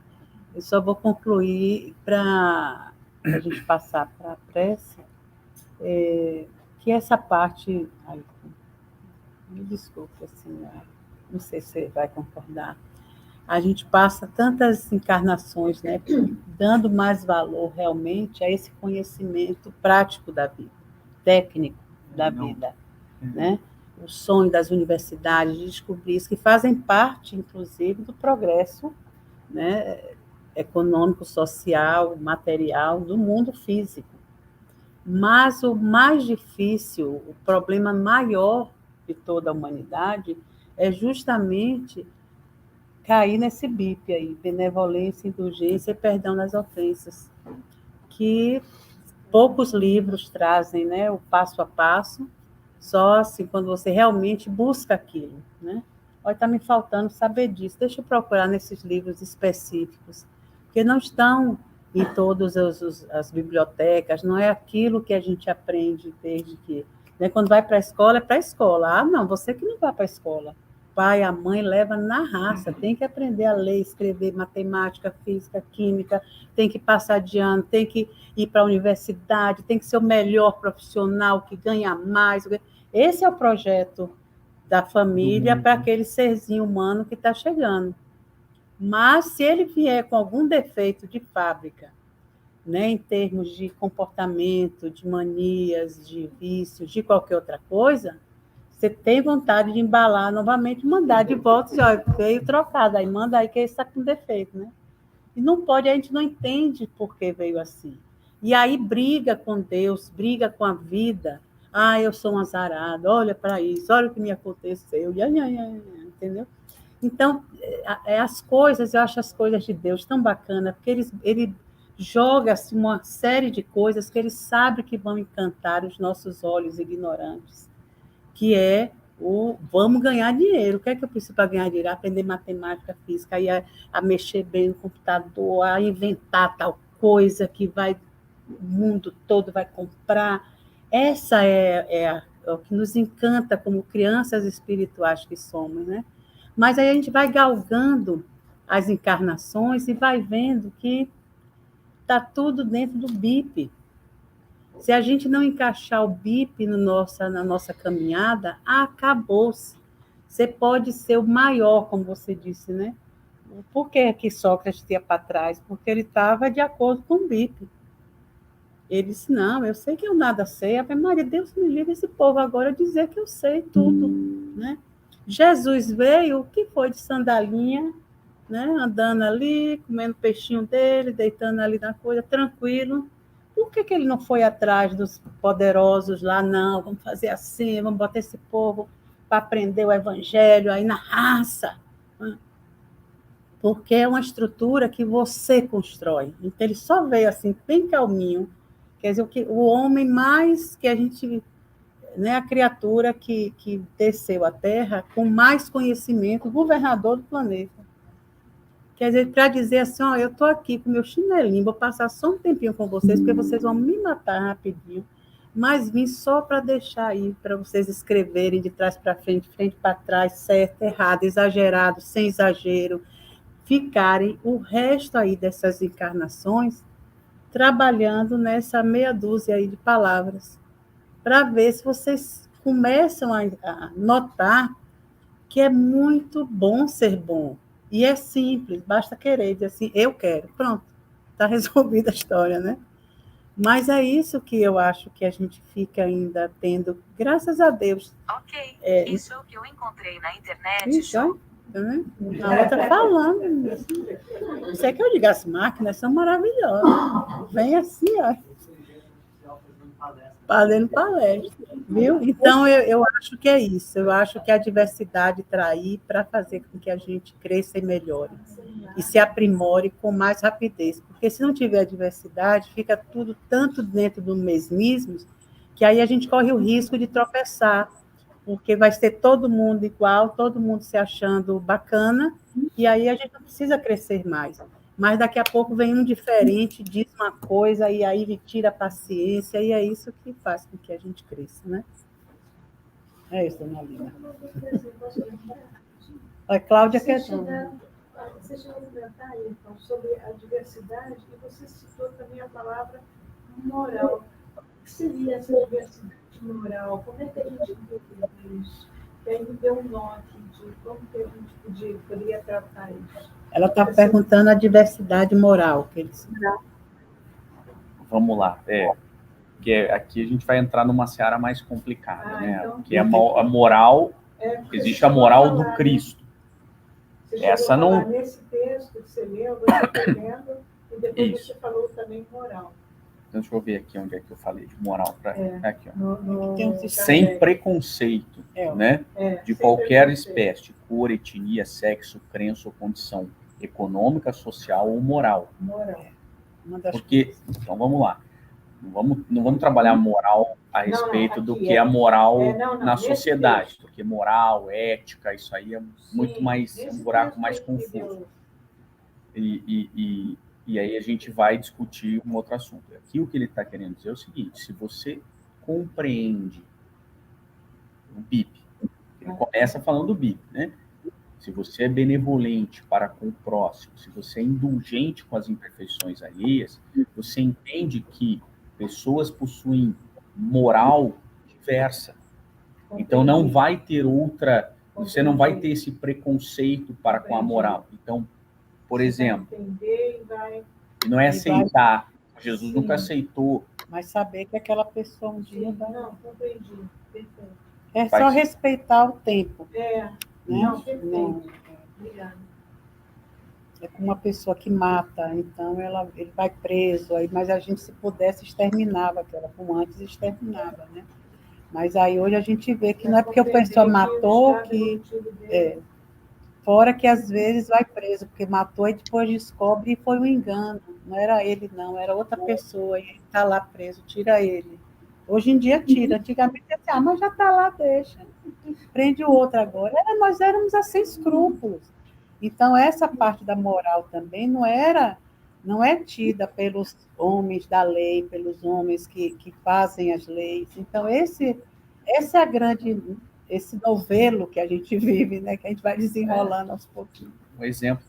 Eu só vou concluir para a gente passar para a prece, que essa parte... Ai, me desculpe, assim, não sei se você vai concordar. A gente passa tantas encarnações, né, dando mais valor realmente a esse conhecimento prático da vida, técnico da vida, né? O sonho das universidades de descobrir isso, que fazem parte, inclusive, do progresso, né, econômico, social, material, do mundo físico. Mas o mais difícil, o problema maior de toda a humanidade é justamente cair nesse BIP aí, benevolência, indulgência e perdão das ofensas, que poucos livros trazem, né, o passo a passo, só assim quando você realmente busca aquilo, né? Olha, está me faltando saber disso. Deixa eu procurar nesses livros específicos, porque não estão em todas as bibliotecas, não é aquilo que a gente aprende desde que... Né? Quando vai para a escola, é para a escola. Ah, não, você que não vai para a escola. O pai, a mãe leva na raça, tem que aprender a ler, escrever, matemática, física, química, tem que passar de ano, tem que ir para a universidade, tem que ser o melhor profissional, que ganha mais. Esse é o projeto da família para aquele serzinho humano que está chegando. Mas, se ele vier com algum defeito de fábrica, né, em termos de comportamento, de manias, de vícios, de qualquer outra coisa, você tem vontade de embalar novamente, mandar de volta, e, olha, veio trocado, aí manda aí que ele está com defeito, né? E não pode, a gente não entende por que veio assim. E aí briga com Deus, briga com a vida. Ah, eu sou um azarado, olha para isso, olha o que me aconteceu, entendeu? Então, as coisas, eu acho as coisas de Deus tão bacanas, porque ele joga assim, uma série de coisas que ele sabe que vão encantar os nossos olhos ignorantes, que é o vamos ganhar dinheiro. O que é que eu preciso para ganhar dinheiro? Aprender matemática, física, a mexer bem no computador, a inventar tal coisa que vai, o mundo todo vai comprar. Essa é o que nos encanta como crianças espirituais que somos, né? Mas aí a gente vai galgando as encarnações e vai vendo que está tudo dentro do BIP. Se a gente não encaixar o BIP na nossa caminhada, acabou-se. Você pode ser o maior, como você disse, né? Por que que Sócrates ia para trás? Porque ele estava de acordo com o BIP. Ele disse, não, eu sei que eu nada sei. Ave Maria, Deus me livre esse povo agora dizer que eu sei tudo, né? Jesus veio, o que foi de sandalinha, né? Andando ali, comendo o peixinho dele, deitando ali na coisa, tranquilo. Por que ele não foi atrás dos poderosos lá? Não, vamos fazer assim, vamos botar esse povo para aprender o evangelho aí na raça. Porque é uma estrutura que você constrói. Então, ele só veio assim, bem calminho. Quer dizer, o homem mais que a gente... Né, a criatura que desceu à Terra com mais conhecimento, o governador do planeta. Quer dizer, para dizer assim, ó, eu estou aqui com meu chinelinho, vou passar só um tempinho com vocês, porque vocês vão me matar rapidinho, mas vim só para deixar aí, para vocês escreverem de trás para frente para trás, certo, errado, exagerado, sem exagero, ficarem o resto aí dessas encarnações trabalhando nessa meia dúzia aí de palavras, para ver se vocês começam a notar que é muito bom ser bom. E é simples, basta querer, dizer assim, eu quero. Pronto, está resolvida a história, né? Mas é isso que eu acho que a gente fica ainda tendo, graças a Deus. Ok, isso é o que eu encontrei na internet. Isso, tá a outra falando. Isso é que eu digo, as máquinas são maravilhosas. Vem assim, ó. Fazendo palestra, viu? Então, eu acho que é isso. Eu acho que a diversidade está aí para fazer com que a gente cresça e melhore. E se aprimore com mais rapidez. Porque se não tiver diversidade, fica tudo tanto dentro do mesmismo, que aí a gente corre o risco de tropeçar. Porque vai ser todo mundo igual, todo mundo se achando bacana, e aí a gente não precisa crescer mais. Mas daqui a pouco vem um diferente, diz uma coisa, e aí tira a paciência, e é isso que faz com que a gente cresça, né? É isso, dona Lina. A Cláudia quer... Você chegou a comentar, então, sobre a diversidade, e você citou também a palavra moral. O que seria essa diversidade moral? Como é que a gente vê isso? Que aí me deu um nó aqui de como que a gente poderia tratar isso. Ela está perguntando a diversidade moral. Que eles... Vamos lá. Porque aqui a gente vai entrar numa seara mais complicada, né? Então, que é a moral, existe a moral do Cristo. Essa não... Nesse texto que você leu, você está lendo, e depois isso. você falou também moral. Então, deixa eu ver aqui onde é que eu falei de moral. Aqui, ó. Sem preconceito, né? De qualquer espécie, cor, etnia, sexo, crença ou condição econômica, social ou moral. Moral. Porque, então vamos lá, não vamos trabalhar moral a respeito do aqui que é a moral não, na nesse sociedade, texto. porque moral, ética, isso aí é muito Sim, mais, um nesse buraco texto mais aí que me confuso. deu. E aí a gente vai discutir um outro assunto. Aqui o que ele está querendo dizer é o seguinte: se você compreende o BIP, ele começa falando do BIP, né? Se você é benevolente para com o próximo, se você é indulgente com as imperfeições alheias, você entende que pessoas possuem moral diversa. Então não vai ter outra, você não vai ter esse preconceito para com a moral. Então, por exemplo, não é aceitar. Jesus nunca aceitou. Mas saber que aquela pessoa um dia vai. Não, compreendi. Perfeito. É só respeitar o tempo. Né? Não, perfeito. Obrigada. É como uma pessoa que mata, então ele vai preso, aí, mas a gente, se pudesse, exterminava aquela, como antes exterminava, né? Mas aí hoje a gente vê que não é porque a pessoa matou que... Fora que às vezes vai preso, porque matou e depois descobre e foi um engano. Não era ele, não, era outra pessoa, e ele está lá preso, tira ele. Hoje em dia tira, antigamente assim, mas já está lá, deixa. Prende o outro agora. Nós éramos sem escrúpulos. Então, essa parte da moral também não é tida pelos homens da lei, pelos homens que fazem as leis. Então, esse é esse novelo que a gente vive, né? Que a gente vai desenrolando aos pouquinhos. Um exemplo,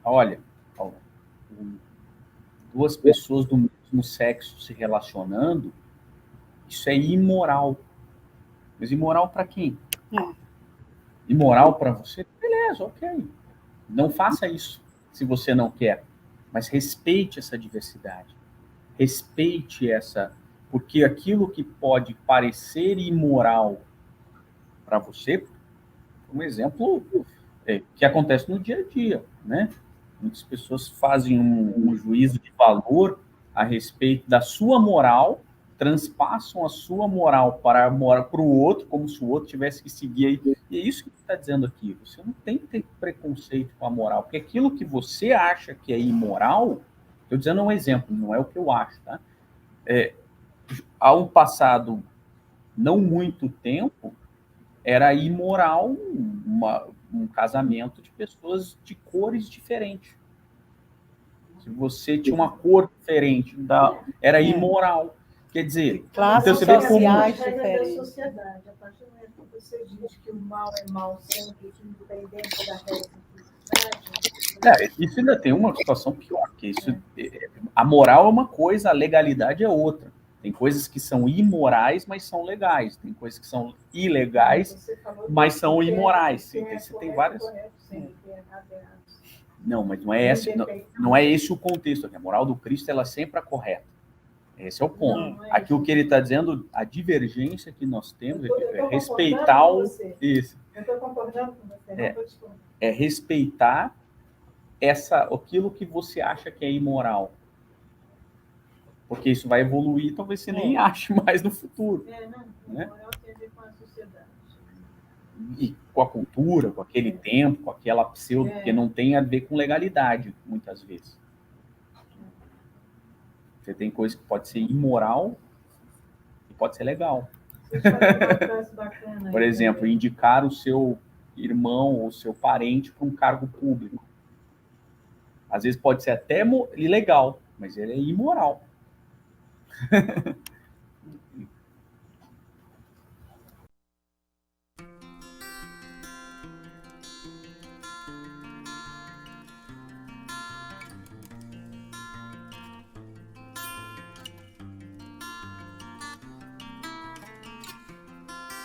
olha, duas pessoas do mesmo sexo se relacionando, isso é imoral. Mas imoral para quem? Imoral para você? Beleza, ok. Não faça isso se você não quer. Mas respeite essa diversidade. Respeite essa... Porque aquilo que pode parecer imoral para você, um exemplo que acontece no dia a dia, né? Muitas pessoas fazem um juízo de valor a respeito da sua moral, transpassam a sua moral para o outro, como se o outro tivesse que seguir aí. E é isso que ele está dizendo aqui. Você não tem que ter preconceito com a moral, porque aquilo que você acha que é imoral, estou dizendo um exemplo, não é o que eu acho, tá? Há um passado não muito tempo, era imoral um casamento de pessoas de cores diferentes. Se você tinha uma cor diferente, era imoral. Quer dizer, classes então você vê sociais como... diferentes. Da sociedade, a partir do momento que você diz que o mal é mal sempre, que independente da regra da sociedade... Isso ainda tem uma situação pior, que isso, a moral é uma coisa, a legalidade é outra. Tem coisas que são imorais, mas são legais. Tem coisas que são ilegais, mas são imorais. Você tem várias... Não, mas não é esse o contexto aqui. A moral do Cristo, ela sempre é correta. Esse é o ponto. Aqui o que ele está dizendo, a divergência que nós temos é respeitar o... Isso. Eu estou concordando com você, não estou discordando. É respeitar aquilo que você acha que é imoral. Porque isso vai evoluir, talvez você nem ache mais no futuro. Não, moral tem a ver com a sociedade. E com a cultura, com aquele tempo, com aquela pseudo, porque não tem a ver com legalidade, muitas vezes. Você tem coisa que pode ser imoral e pode ser legal. Por exemplo, indicar o seu irmão ou seu parente para um cargo público. Às vezes pode ser até ilegal, mas ele é imoral.